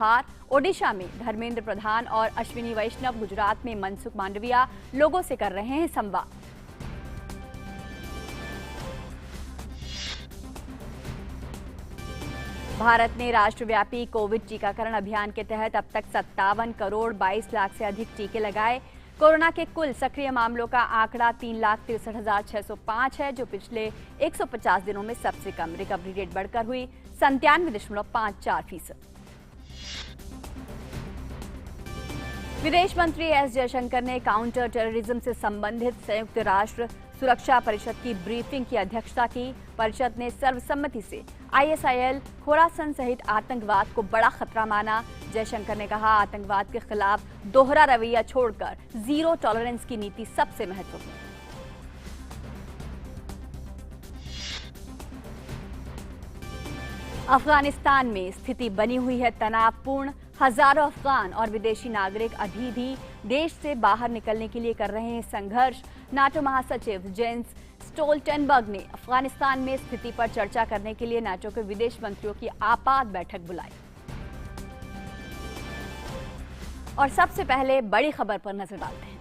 बिहार, ओडिशा में धर्मेंद्र प्रधान और अश्विनी वैष्णव, गुजरात में मनसुख मांडविया लोगों से कर रहे हैं संवाद। भारत ने राष्ट्रव्यापी कोविड टीकाकरण अभियान के तहत अब तक 57 करोड़ 22 लाख से अधिक टीके लगाए। कोरोना के कुल सक्रिय मामलों का आंकड़ा 3,63,605 है, जो पिछले 150 दिनों में सबसे कम। रिकवरी रेट बढ़कर हुई 97.54%। विदेश मंत्री एस जयशंकर ने काउंटर टेररिज्म से संबंधित संयुक्त राष्ट्र सुरक्षा परिषद की ब्रीफिंग की अध्यक्षता की। परिषद ने सर्वसम्मति से ISIL, खोरासन सहित आतंकवाद को बड़ा खतरा माना। जयशंकर ने कहा, आतंकवाद के खिलाफ दोहरा रवैया छोड़कर जीरो टॉलरेंस की नीति सबसे महत्वपूर्ण। अफगानिस्तान में स्थिति बनी हुई है तनावपूर्ण। हजारों अफगान और विदेशी नागरिक अभी भी देश से बाहर निकलने के लिए कर रहे हैं संघर्ष। नाटो महासचिव जेंस स्टोल्टनबर्ग ने अफगानिस्तान में स्थिति पर चर्चा करने के लिए नाटो के विदेश मंत्रियों की आपात बैठक बुलाई। और सबसे पहले बड़ी खबर पर नजर डालते हैं।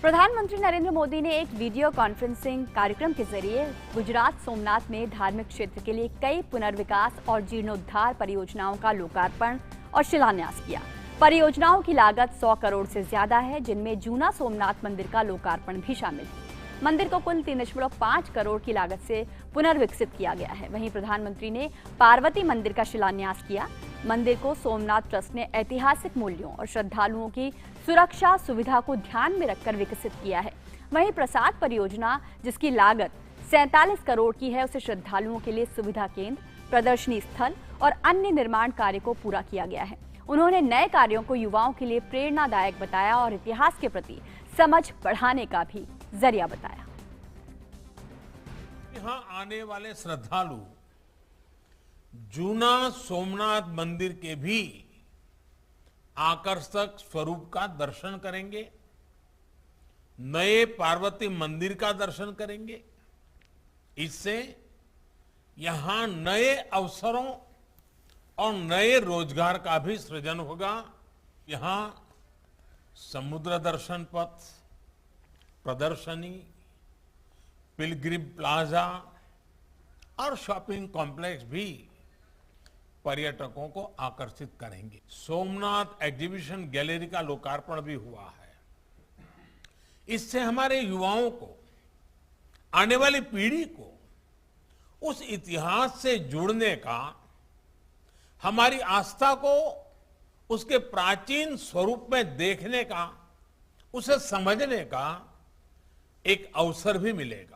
प्रधानमंत्री नरेंद्र मोदी ने एक वीडियो कॉन्फ्रेंसिंग कार्यक्रम के जरिए गुजरात सोमनाथ में धार्मिक क्षेत्र के लिए कई पुनर्विकास और जीर्णोद्धार परियोजनाओं का लोकार्पण और शिलान्यास किया। परियोजनाओं की लागत 100 करोड़ से ज्यादा है, जिनमें जूना सोमनाथ मंदिर का लोकार्पण भी शामिल है। मंदिर को कुल 3.5 करोड़ की लागत से पुनर्विकसित किया गया है। वहीं प्रधानमंत्री ने पार्वती मंदिर का शिलान्यास किया। मंदिर को सोमनाथ ट्रस्ट ने ऐतिहासिक मूल्यों और श्रद्धालुओं की सुरक्षा सुविधा को ध्यान में रखकर विकसित किया है। वहीं प्रसाद परियोजना, जिसकी लागत 47 करोड़ की है, उसे श्रद्धालुओं के लिए सुविधा केंद्र, प्रदर्शनी स्थल और अन्य निर्माण कार्य को पूरा किया गया है। उन्होंने नए कार्यों को युवाओं के लिए प्रेरणादायक बताया और इतिहास के प्रति समझ बढ़ाने का भी जरिया बताया। यहाँ आने वाले श्रद्धालु जूना सोमनाथ मंदिर के भी आकर्षक स्वरूप का दर्शन करेंगे, नए पार्वती मंदिर का दर्शन करेंगे। इससे यहां नए अवसरों और नए रोजगार का भी सृजन होगा। यहां समुद्र दर्शन पथ, प्रदर्शनी, पिलग्रिम प्लाजा और शॉपिंग कॉम्प्लेक्स भी पर्यटकों को आकर्षित करेंगे। सोमनाथ एग्जीबिशन गैलरी का लोकार्पण भी हुआ है। इससे हमारे युवाओं को, आने वाली पीढ़ी को उस इतिहास से जुड़ने का, हमारी आस्था को उसके प्राचीन स्वरूप में देखने का, उसे समझने का एक अवसर भी मिलेगा।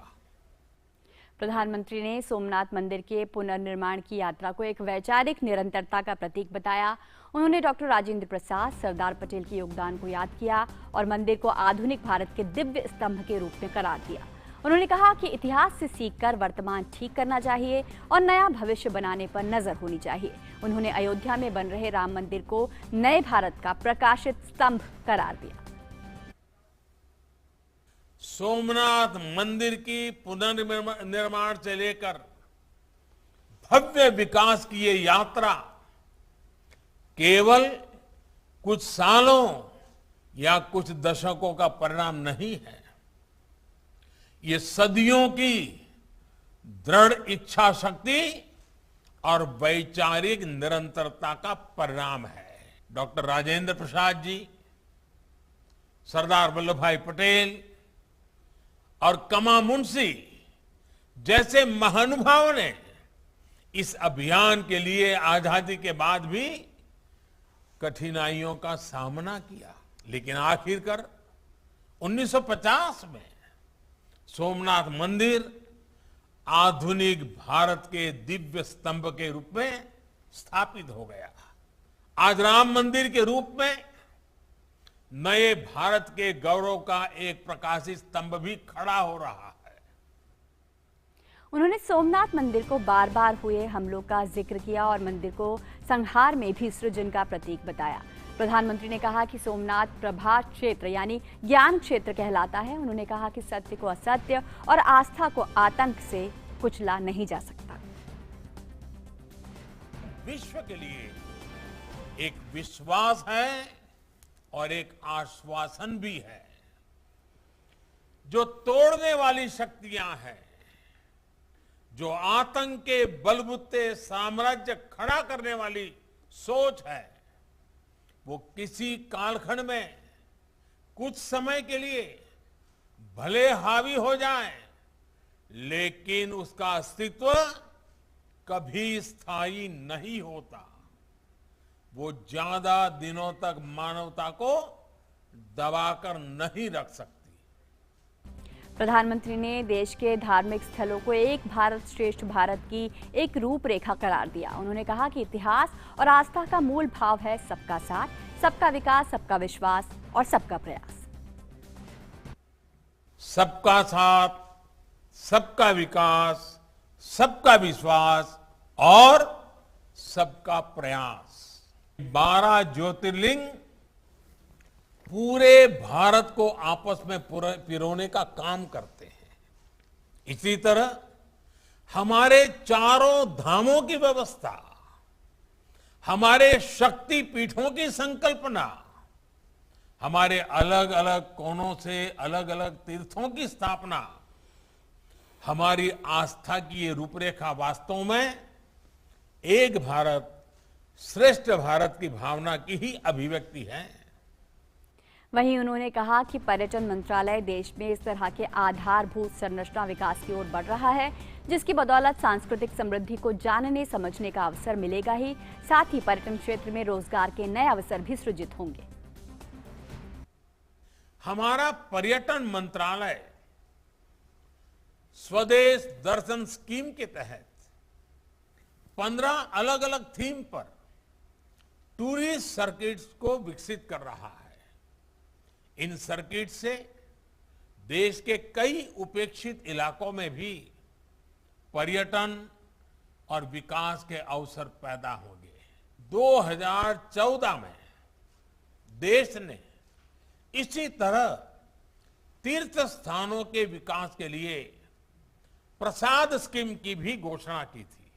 प्रधानमंत्री ने सोमनाथ मंदिर के पुनर्निर्माण की यात्रा को एक वैचारिक निरंतरता का प्रतीक बताया। उन्होंने डॉक्टर राजेंद्र प्रसाद, सरदार पटेल के योगदान को याद किया और मंदिर को आधुनिक भारत के दिव्य स्तंभ के रूप में करार दिया। उन्होंने कहा कि इतिहास से सीखकर वर्तमान ठीक करना चाहिए और नया भविष्य बनाने पर नजर होनी चाहिए। उन्होंने अयोध्या में बन रहे राम मंदिर को नए भारत का प्रकाशित स्तंभ करार दिया। सोमनाथ मंदिर की पुनर्निर्माण से लेकर भव्य विकास की ये यात्रा केवल कुछ सालों या कुछ दशकों का परिणाम नहीं है। ये सदियों की दृढ़ इच्छा शक्ति और वैचारिक निरंतरता का परिणाम है। डॉक्टर राजेंद्र प्रसाद जी, सरदार वल्लभ भाई पटेल और कमा मुंशी जैसे महानुभावों ने इस अभियान के लिए आजादी के बाद भी कठिनाइयों का सामना किया, लेकिन आखिरकार 1950 में सोमनाथ मंदिर आधुनिक भारत के दिव्य स्तंभ के रूप में स्थापित हो गया। आज राम मंदिर के रूप में नए भारत के गौरव का एक प्रकाशित स्तंभ भी खड़ा हो रहा है। उन्होंने सोमनाथ मंदिर को बार बार हुए हमलों का जिक्र किया और मंदिर को संहार में भी सृजन का प्रतीक बताया। प्रधानमंत्री ने कहा कि सोमनाथ प्रभात क्षेत्र यानी ज्ञान क्षेत्र कहलाता है। उन्होंने कहा कि सत्य को असत्य और आस्था को आतंक से कुचला नहीं जा सकता। विश्व के लिए एक विश्वास है और एक आश्वासन भी है। जो तोड़ने वाली शक्तियां हैं, जो आतंक के बलबूते साम्राज्य खड़ा करने वाली सोच है, वो किसी कालखंड में कुछ समय के लिए भले हावी हो जाए, लेकिन उसका अस्तित्व कभी स्थायी नहीं होता। वो ज्यादा दिनों तक मानवता को दबाकर नहीं रख सकती। प्रधानमंत्री ने देश के धार्मिक स्थलों को एक भारत श्रेष्ठ भारत की एक रूपरेखा करार दिया। उन्होंने कहा कि इतिहास और आस्था का मूल भाव है सबका साथ, सबका विकास, सबका विश्वास और सबका प्रयास। सबका साथ, सबका विकास, सबका विश्वास और सबका प्रयास। 12 ज्योतिर्लिंग पूरे भारत को आपस में पिरोने का काम करते हैं। इसी तरह हमारे चारों धामों की व्यवस्था, हमारे शक्ति पीठों की संकल्पना, हमारे अलग अलग कोनों से अलग अलग तीर्थों की स्थापना, हमारी आस्था की ये रूपरेखा वास्तव में एक भारत श्रेष्ठ भारत की भावना की ही अभिव्यक्ति है। वहीं उन्होंने कहा कि पर्यटन मंत्रालय देश में इस तरह के आधारभूत संरचना विकास की ओर बढ़ रहा है, जिसकी बदौलत सांस्कृतिक समृद्धि को जानने समझने का अवसर मिलेगा ही, साथ ही पर्यटन क्षेत्र में रोजगार के नए अवसर भी सृजित होंगे। हमारा पर्यटन मंत्रालय स्वदेश दर्शन स्कीम के तहत 15 अलग अलग थीम पर टूरिस्ट सर्किट्स को विकसित कर रहा है। इन सर्किट से देश के कई उपेक्षित इलाकों में भी पर्यटन और विकास के अवसर पैदा होंगे। 2014 में देश ने इसी तरह तीर्थ स्थानों के विकास के लिए प्रसाद स्कीम की भी घोषणा की थी।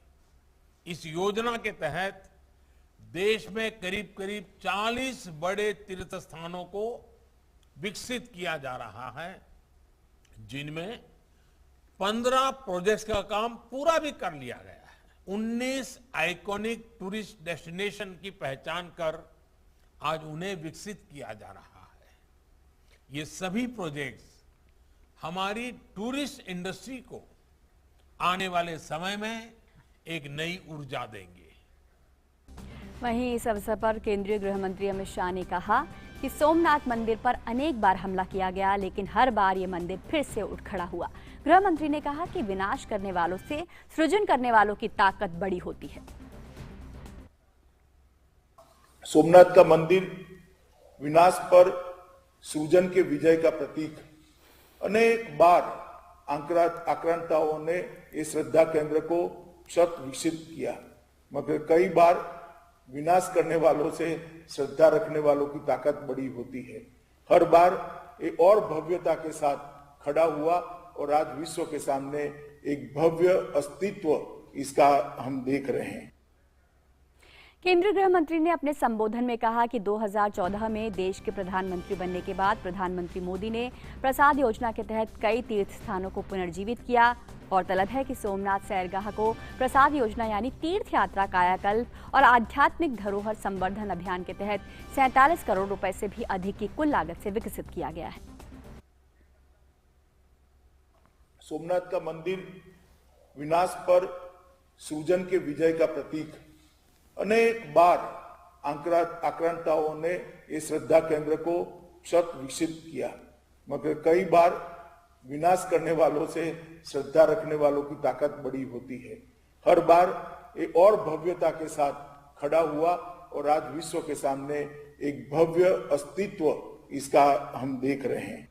इस योजना के तहत देश में करीब करीब 40 बड़े तीर्थ स्थानों को विकसित किया जा रहा है, जिनमें 15 प्रोजेक्ट्स का काम पूरा भी कर लिया गया है। 19 आइकॉनिक टूरिस्ट डेस्टिनेशन की पहचान कर आज उन्हें विकसित किया जा रहा है। ये सभी प्रोजेक्ट्स हमारी टूरिस्ट इंडस्ट्री को आने वाले समय में एक नई ऊर्जा देंगे। वहीं इस अवसर पर केंद्रीय गृह मंत्री अमित शाह ने कहा कि सोमनाथ मंदिर पर अनेक बार हमला किया गया, लेकिन हर बार ये मंदिर फिर से उठ खड़ा हुआ। गृह मंत्री ने कहा कि विनाश करने वालों से सृजन करने वालों की ताकत बड़ी होती है। सोमनाथ का मंदिर विनाश पर सृजन के विजय का प्रतीक। अनेक बार आक्रांताओं ने इस श्रद्धा केंद्र को शत विकसित किया, मगर कई बार विनाश करने वालों से श्रद्धा रखने वालों की ताकत बड़ी होती है। हर बार एक और भव्यता के साथ खड़ा हुआ और आज विश्व के सामने एक भव्य अस्तित्व इसका हम देख रहे हैं। केंद्रीय गृह मंत्री ने अपने संबोधन में कहा कि 2014 में देश के प्रधानमंत्री बनने के बाद प्रधानमंत्री मोदी ने प्रसाद योजना के तहत कई तीर्थ स्थानों को पुनर्जीवित किया। गौरतलब है कि सोमनाथ सैरगाह को प्रसाद योजना यानी तीर्थ यात्रा, कायाकल्प और आध्यात्मिक धरोहर संवर्धन अभियान के तहत 47 करोड़ रुपए से भी अधिक की कुल लागत से विकसित किया गया है। सोमनाथ का मंदिर विनाश पर सृजन के विजय का प्रतीक। अनेक बार आक्रांताओं ने इस श्रद्धा केंद्र को शत विकसित किया, मगर कई बार विनाश करने वालों से श्रद्धा रखने वालों की ताकत बड़ी होती है। हर बार एक और भव्यता के साथ खड़ा हुआ और आज विश्व के सामने एक भव्य अस्तित्व इसका हम देख रहे हैं।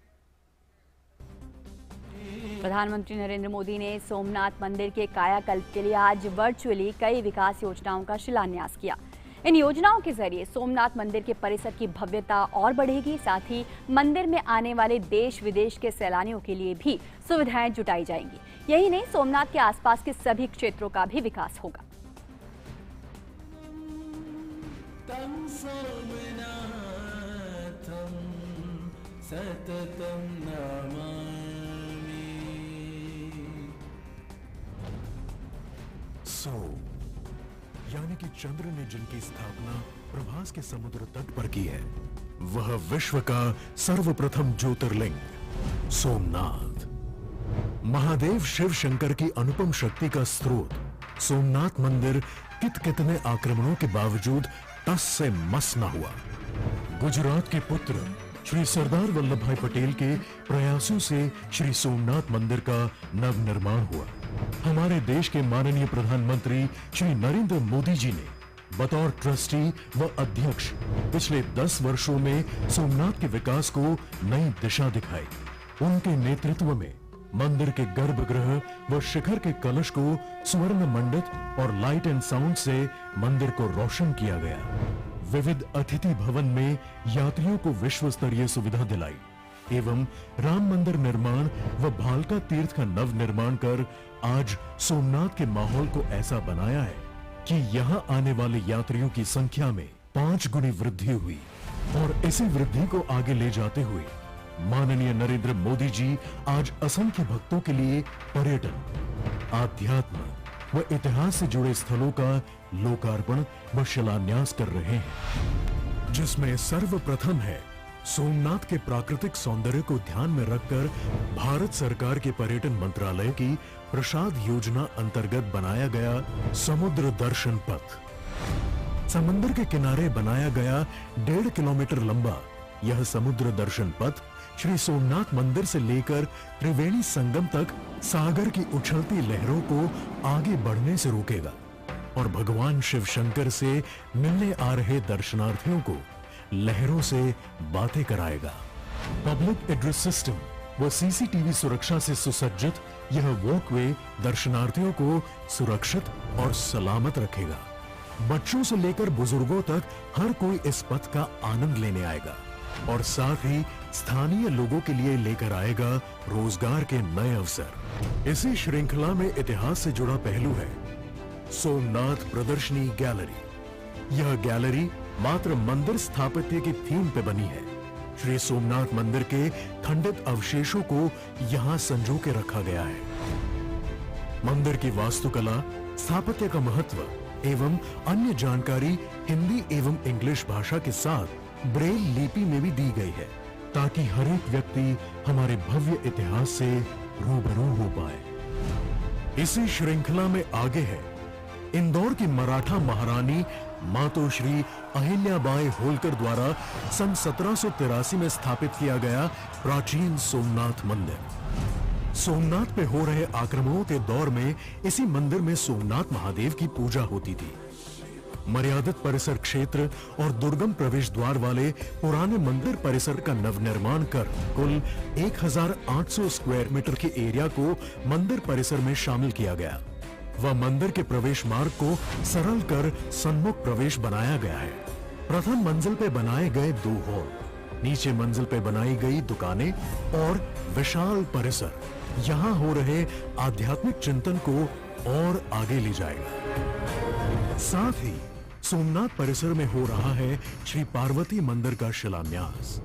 प्रधानमंत्री नरेंद्र मोदी ने सोमनाथ मंदिर के कायाकल्प के लिए आज वर्चुअली कई विकास योजनाओं का शिलान्यास किया। इन योजनाओं के जरिए सोमनाथ मंदिर के परिसर की भव्यता और बढ़ेगी, साथ ही मंदिर में आने वाले देश विदेश के सैलानियों के लिए भी सुविधाएं जुटाई जाएंगी। यही नहीं, सोमनाथ के आसपास के सभी क्षेत्रों का भी विकास होगा। सततं नमामि। यानी कि चंद्र ने जिनकी स्थापना प्रभास के समुद्र तट पर की है, वह विश्व का सर्वप्रथम ज्योतिर्लिंग सोमनाथ, महादेव शिव शंकर की अनुपम शक्ति का स्रोत सोमनाथ मंदिर कितने आक्रमणों के बावजूद टस से मस न हुआ। गुजरात के पुत्र श्री सरदार वल्लभ भाई पटेल के प्रयासों से श्री सोमनाथ मंदिर का नवनिर्माण हुआ। हमारे देश के माननीय प्रधानमंत्री श्री नरेंद्र मोदी जी ने बतौर ट्रस्टी व अध्यक्ष पिछले 10 वर्षों में सोमनाथ के विकास को नई दिशा दिखाई। उनके नेतृत्व में मंदिर के गर्भगृह व शिखर के कलश को स्वर्ण मंडित और लाइट एंड साउंड से मंदिर को रोशन किया गया। विविध अतिथि भवन में यात्रियों को विश्व स्तरीय सुविधा दिलाई एवं राम मंदिर निर्माण व भालका तीर्थ का नव निर्माण कर आज सोमनाथ के माहौल को ऐसा बनाया है कि यहां आने वाले यात्रियों की संख्या में 5 गुनी वृद्धि हुई। और इसी वृद्धि को आगे ले जाते हुए माननीय नरेंद्र मोदी जी आज असंख्य भक्तों के लिए पर्यटन, आध्यात्म व इतिहास से जुड़े स्थलों का लोकार्पण व शिलान्यास कर रहे हैं, जिसमें सर्वप्रथम है सोमनाथ के प्राकृतिक सौंदर्य को ध्यान में रखकर भारत सरकार के पर्यटन मंत्रालय की प्रसाद योजना अंतर्गत बनाया गया समुद्र दर्शन पथ। समुद्र के किनारे बनाया गया 1.5 किलोमीटर लंबा यह समुद्र दर्शन पथ श्री सोमनाथ मंदिर से लेकर त्रिवेणी संगम तक सागर की उछलती लहरों को आगे बढ़ने से रोकेगा और भगवान शिव शंकर से मिलने आ रहे दर्शनार्थियों को लहरों से बातें कराएगा। पब्लिक एड्रेस सिस्टम व सीसीटीवी सुरक्षा से सुसज्जित यह वॉकवे दर्शनार्थियों को सुरक्षित और सलामत रखेगा। बच्चों से लेकर बुजुर्गों तक हर कोई इस पथ का आनंद लेने आएगा और साथ ही स्थानीय लोगों के लिए लेकर आएगा रोजगार के नए अवसर। इसी श्रृंखला में इतिहास से जुड़ा पहलू है सोमनाथ प्रदर्शनी गैलरी। यह गैलरी मात्र मंदिर स्थापत्य की थीम पे बनी है। श्री सोमनाथ मंदिर के खंडित अवशेषों को यहां संजो के रखा गया है। मंदिर की वास्तुकला, स्थापत्य का महत्व एवं अन्य जानकारी हिंदी एवं इंग्लिश भाषा के साथ ब्रेल लिपि में भी दी गई है ताकि हर एक व्यक्ति हमारे भव्य इतिहास से रूबरू हो पाए। इसी श्रृंखला में आगे है इंदौर की मराठा महारानी मातोश्री अहिल्याबाई होलकर द्वारा सन 1783 में स्थापित किया गया प्राचीन सोमनाथ मंदिर। सोमनाथ पे हो रहे आक्रमणों के दौर में इसी मंदिर में सोमनाथ महादेव की पूजा होती थी। मर्यादित परिसर क्षेत्र और दुर्गम प्रवेश द्वार वाले पुराने मंदिर परिसर का नवनिर्माण कर कुल 1800 स्क्वायर मीटर के एरिया को मंदिर परिसर में शामिल किया गया। वह मंदिर के प्रवेश मार्ग को सरल कर सन्मुख प्रवेश बनाया गया है। प्रथम मंजिल पे बनाए गए 2 हॉल, नीचे मंजिल पे बनाई गई दुकानें और विशाल परिसर यहां हो रहे आध्यात्मिक चिंतन को और आगे ले जाएगा। साथ ही सोमनाथ परिसर में हो रहा है श्री पार्वती मंदिर का शिलान्यास।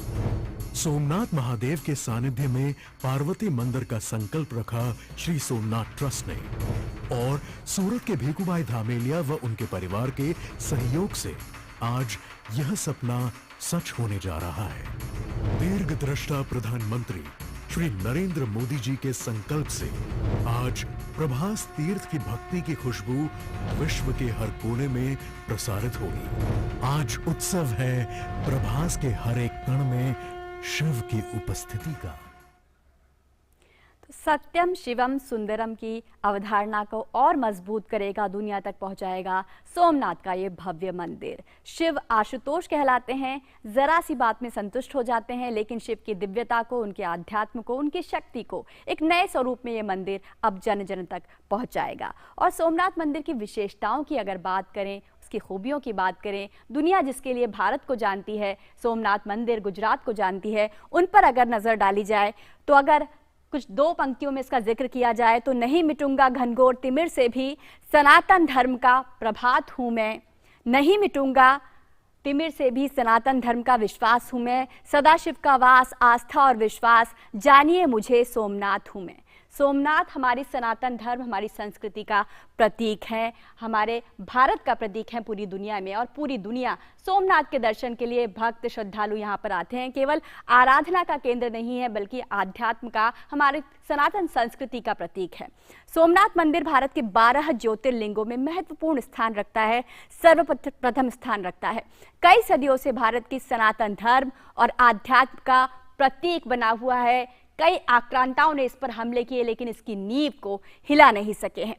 सोमनाथ महादेव के सानिध्य में पार्वती मंदिर का संकल्प रखा श्री सोमनाथ ट्रस्ट ने और सूरत के भीखूभाई धामेलिया व उनके परिवार के सहयोग से आज यह सपना सच होने जा रहा है। दीर्घदृष्टा प्रधानमंत्री श्री नरेंद्र मोदी जी के संकल्प से आज प्रभास तीर्थ की भक्ति की खुशबू विश्व के हर कोने में प्रसारित होगी। आज उत्सव है प्रभास के हर एक कण में शिव की उपस्थिति का। सत्यम शिवम सुंदरम की अवधारणा को और मजबूत करेगा, दुनिया तक पहुंचाएगा सोमनाथ का ये भव्य मंदिर। शिव आशुतोष कहलाते हैं, जरा सी बात में संतुष्ट हो जाते हैं, लेकिन शिव की दिव्यता को, उनके आध्यात्म को, उनकी शक्ति को एक नए स्वरूप में ये मंदिर अब जन जन तक पहुंचाएगा। और सोमनाथ मंदिर की विशेषताओं की अगर बात करें, इसकी खूबियों की बात करें, दुनिया जिसके लिए भारत को जानती है, सोमनाथ मंदिर गुजरात को जानती है, उन पर अगर नज़र डाली जाए तो अगर कुछ दो पंक्तियों में इसका जिक्र किया जाए तो नहीं मिटूंगा घनघोर तिमिर से भी सनातन धर्म का प्रभात हूं मैं, नहीं मिटूंगा तिमिर से भी सनातन धर्म का विश्वास हूं मैं, सदाशिव का वास आस्था और विश्वास जानिए मुझे सोमनाथ हूं मैं। सोमनाथ हमारी सनातन धर्म, हमारी संस्कृति का प्रतीक है, हमारे भारत का प्रतीक है पूरी दुनिया में, और पूरी दुनिया सोमनाथ के दर्शन के लिए भक्त श्रद्धालु यहाँ पर आते हैं। केवल आराधना का केंद्र नहीं है बल्कि आध्यात्म का, हमारे सनातन संस्कृति का प्रतीक है। सोमनाथ मंदिर भारत के 12 ज्योतिर्लिंगों में महत्वपूर्ण स्थान रखता है, सर्वप्रथम स्थान रखता है। कई सदियों से भारत की सनातन धर्म और आध्यात्म का प्रतीक बना हुआ है। कई आक्रांताओं ने इस पर हमले किए लेकिन इसकी नींव को हिला नहीं सके हैं।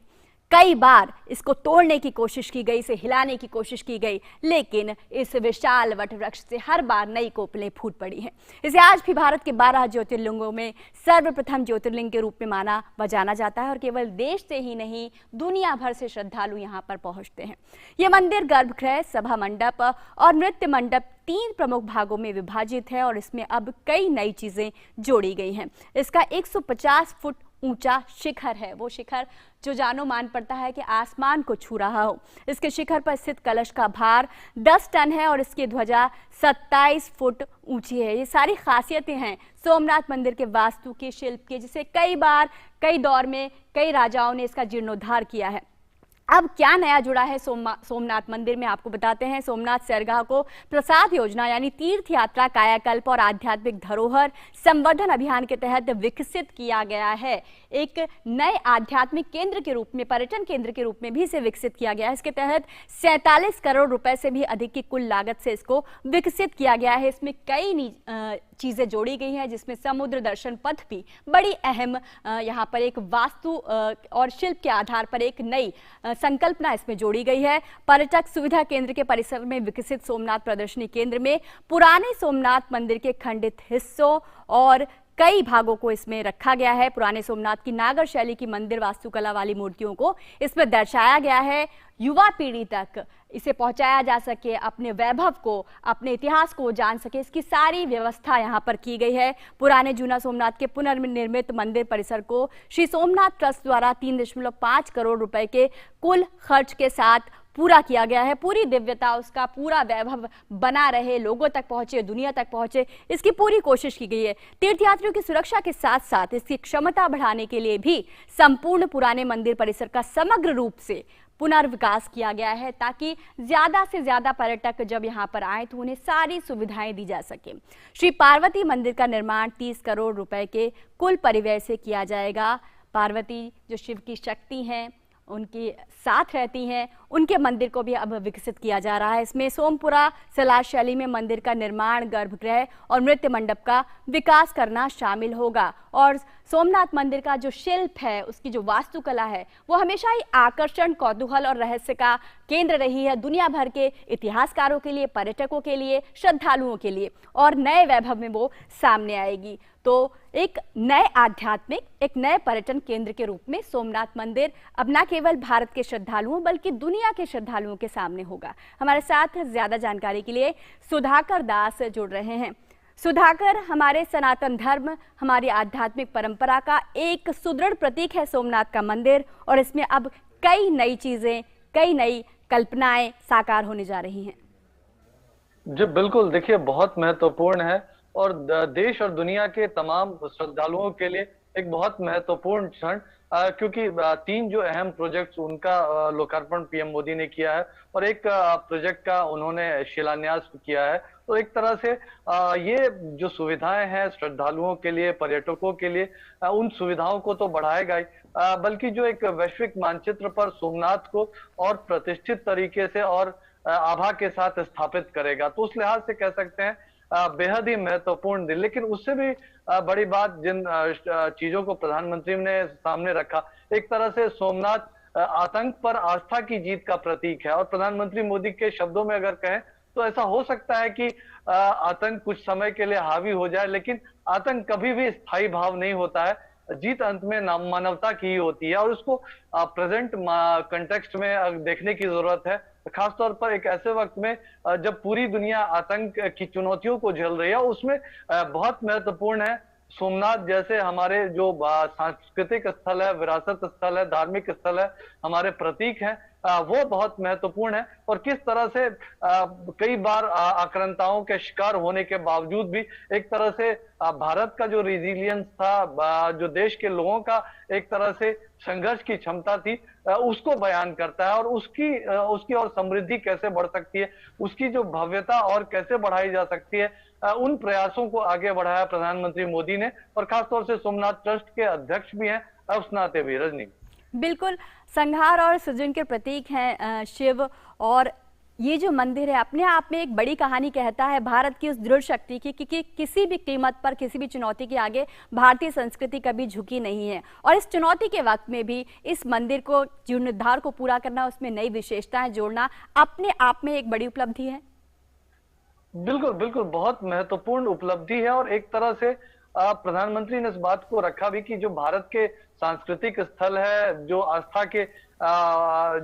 कई बार इसको तोड़ने की कोशिश की गई, इसे हिलाने की कोशिश की गई, लेकिन इस विशाल वट वृक्ष से हर बार नई कोपलें फूट पड़ी हैं। इसे आज भी भारत के 12 ज्योतिर्लिंगों में सर्वप्रथम ज्योतिर्लिंग के रूप में माना व जाना जाता है और केवल देश से ही नहीं दुनिया भर से श्रद्धालु यहाँ पर पहुँचते हैं। ये मंदिर गर्भगृह, सभा मंडप और नृत्य मंडप 3 प्रमुख भागों में विभाजित है और इसमें अब कई नई चीजें जोड़ी गई हैं। इसका 150 फुट ऊंचा शिखर है, वो शिखर जो जानो मान पड़ता है कि आसमान को छू रहा हो। इसके शिखर पर स्थित कलश का भार 10 टन है और इसकी ध्वजा 27 फुट ऊंची है। ये सारी खासियतें हैं सोमनाथ मंदिर के वास्तु के, शिल्प के, जिसे कई बार कई दौर में कई राजाओं ने इसका जीर्णोद्धार किया है। अब क्या नया जुड़ा है सोमनाथ मंदिर में, आपको बताते हैं। सोमनाथ सैरगाह को प्रसाद योजना यानी तीर्थ यात्रा, कायाकल्प और आध्यात्मिक धरोहर संवर्धन अभियान के तहत विकसित किया गया है। एक नए आध्यात्मिक केंद्र के रूप में, पर्यटन केंद्र के रूप में भी इसे विकसित किया गया है। इसके तहत 47 करोड़ रुपए से भी अधिक की कुल लागत से इसको विकसित किया गया है। इसमें कई चीजें जोड़ी गई हैं, जिसमें समुद्र दर्शन पथ भी बड़ी अहम, यहाँ पर एक वास्तु और शिल्प के आधार पर एक नई संकल्पना इसमें जोड़ी गई है। पर्यटक सुविधा केंद्र के परिसर में विकसित सोमनाथ प्रदर्शनी केंद्र में पुराने सोमनाथ मंदिर के खंडित हिस्सों और कई भागों को इसमें रखा गया है। पुराने सोमनाथ की नागर शैली की मंदिर वास्तुकला वाली मूर्तियों को इसमें दर्शाया गया है। युवा पीढ़ी तक इसे पहुंचाया जा सके, अपने वैभव को, अपने इतिहास को जान सके, इसकी सारी व्यवस्था यहाँ पर की गई है। पुराने जूना सोमनाथ के पुनर्निर्मित मंदिर परिसर को श्री सोमनाथ ट्रस्ट द्वारा 3.5 करोड़ रुपए के कुल खर्च के साथ पूरा किया गया है। पूरी दिव्यता, उसका पूरा वैभव बना रहे, लोगों तक पहुंचे, दुनिया तक पहुंचे, इसकी पूरी कोशिश की गई है। तीर्थयात्रियों की सुरक्षा के साथ साथ इसकी क्षमता बढ़ाने के लिए भी संपूर्ण पुराने मंदिर परिसर का समग्र रूप से पुनर्विकास किया गया है, ताकि ज्यादा से ज्यादा पर्यटक जब यहाँ पर आए तो उन्हें सारी सुविधाएं दी जा सके। श्री पार्वती मंदिर का निर्माण 30 करोड़ रुपए के कुल परिव्यय से किया जाएगा। पार्वती जो शिव की शक्ति हैं, उनके साथ रहती हैं, उनके मंदिर को भी अब विकसित किया जा रहा है। इसमें सोमपुरा सलार शैली में मंदिर का निर्माण, गर्भगृह और नृत्य मंडप का विकास करना शामिल होगा। और सोमनाथ मंदिर का जो शिल्प है, उसकी जो वास्तुकला है, वो हमेशा ही आकर्षण, कौतूहल और रहस्य का केंद्र रही है दुनिया भर के इतिहासकारों के लिए, पर्यटकों के लिए, श्रद्धालुओं के लिए, और नए वैभव में वो सामने आएगी। तो एक नए आध्यात्मिक, एक नए पर्यटन केंद्र के रूप में सोमनाथ मंदिर अब न केवल भारत के श्रद्धालुओं बल्कि दुनिया के श्रद्धालुओं के सामने होगा। हमारे साथ ज्यादा जानकारी के लिए सुधाकर दास जुड़ रहे हैं। सुधाकर, हमारे सनातन धर्म, हमारी आध्यात्मिक परंपरा का एक सुदृढ़ प्रतीक है सोमनाथ का मंदिर, और इसमें अब कई नई चीजें, कई नई कल्पनाएं साकार होने जा रही हैं। जी बिल्कुल, देखिए बहुत महत्वपूर्ण है और देश और दुनिया के तमाम श्रद्धालुओं के लिए एक बहुत महत्वपूर्ण क्षण, क्योंकि 3 जो अहम प्रोजेक्ट्स उनका लोकार्पण पीएम मोदी ने किया है और एक प्रोजेक्ट का उन्होंने शिलान्यास किया है। तो एक तरह से ये जो सुविधाएं हैं श्रद्धालुओं के लिए, पर्यटकों के लिए, उन सुविधाओं को तो बढ़ाएगा ही, बल्कि जो एक वैश्विक मानचित्र पर सोमनाथ को और प्रतिष्ठित तरीके से और आभा के साथ स्थापित करेगा। तो उस लिहाज से कह सकते हैं बेहद ही महत्वपूर्ण दिन। लेकिन उससे भी बड़ी बात जिन चीजों को प्रधानमंत्री ने सामने रखा, एक तरह से सोमनाथ आतंक पर आस्था की जीत का प्रतीक है। और प्रधानमंत्री मोदी के शब्दों में अगर कहें तो ऐसा हो सकता है कि आतंक कुछ समय के लिए हावी हो जाए, लेकिन आतंक कभी भी स्थायी भाव नहीं होता है। जीत अंत में मानवता की ही होती है, और उसको प्रेजेंट कंटेक्स्ट में देखने की जरूरत है, खासतौर पर एक ऐसे वक्त में जब पूरी दुनिया आतंक की चुनौतियों को झेल रही है। उसमें बहुत महत्वपूर्ण है सोमनाथ जैसे हमारे जो सांस्कृतिक स्थल है, विरासत स्थल है, धार्मिक स्थल है, हमारे प्रतीक हैं, वो बहुत महत्वपूर्ण है। और किस तरह से कई बार आक्रांताओं के शिकार होने के बावजूद भी एक तरह से भारत का जो रिजिलियंस था, जो देश के लोगों का एक तरह से संघर्ष की क्षमता थी, उसको बयान करता है। और उसकी और समृद्धि कैसे बढ़ सकती है, उसकी जो भव्यता और कैसे बढ़ाई जा सकती है, उन प्रयासों को आगे बढ़ाया प्रधानमंत्री मोदी ने, और खासतौर से सोमनाथ ट्रस्ट के अध्यक्ष भी हैं उस नाते भी। रजनी, बिल्कुल, संहार और सृजन के प्रतीक हैं शिव, और ये जो मंदिर है अपने आप में एक बड़ी कहानी कहता है भारत की उस दृढ़ शक्ति की कि किसी भी कीमत पर, किसी भी चुनौती के आगे भारतीय संस्कृति कभी झुकी नहीं है। और इस चुनौती के वक्त में भी इस मंदिर को, जीर्णोद्धार को पूरा करना, उसमें नई विशेषताएं जोड़ना अपने आप में एक बड़ी उपलब्धि है। बिल्कुल बिल्कुल, बहुत महत्वपूर्ण उपलब्धि है। और एक तरह से प्रधानमंत्री ने इस बात को रखा भी कि जो भारत के सांस्कृतिक स्थल है, जो आस्था के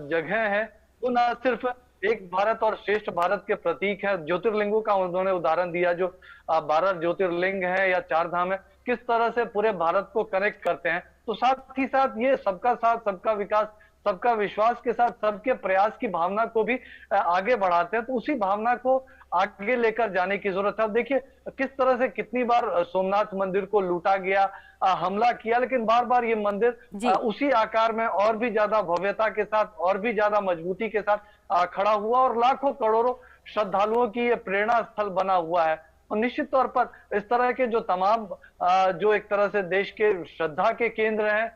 जगह है, वो न सिर्फ एक भारत और श्रेष्ठ भारत के प्रतीक है। ज्योतिर्लिंगों का उन्होंने उदाहरण दिया, जो 12 ज्योतिर्लिंग है या 4 धाम है, किस तरह से पूरे भारत को कनेक्ट करते हैं। तो साथ ही साथ ये सबका साथ, सबका विकास, सबका विश्वास के साथ सबके प्रयास की भावना को भी आगे बढ़ाते हैं। तो उसी भावना को आगे लेकर जाने की जरूरत है। अब देखिए किस तरह से कितनी बार सोमनाथ मंदिर को लूटा गया, हमला किया, लेकिन बार बार ये मंदिर उसी आकार में और भी ज्यादा भव्यता के साथ, और भी ज्यादा मजबूती के साथ खड़ा हुआ, और लाखों करोड़ों श्रद्धालुओं की ये प्रेरणा स्थल बना हुआ है। और निश्चित तौर पर इस तरह के जो तमाम जो एक तरह से देश के श्रद्धा के केंद्र हैं,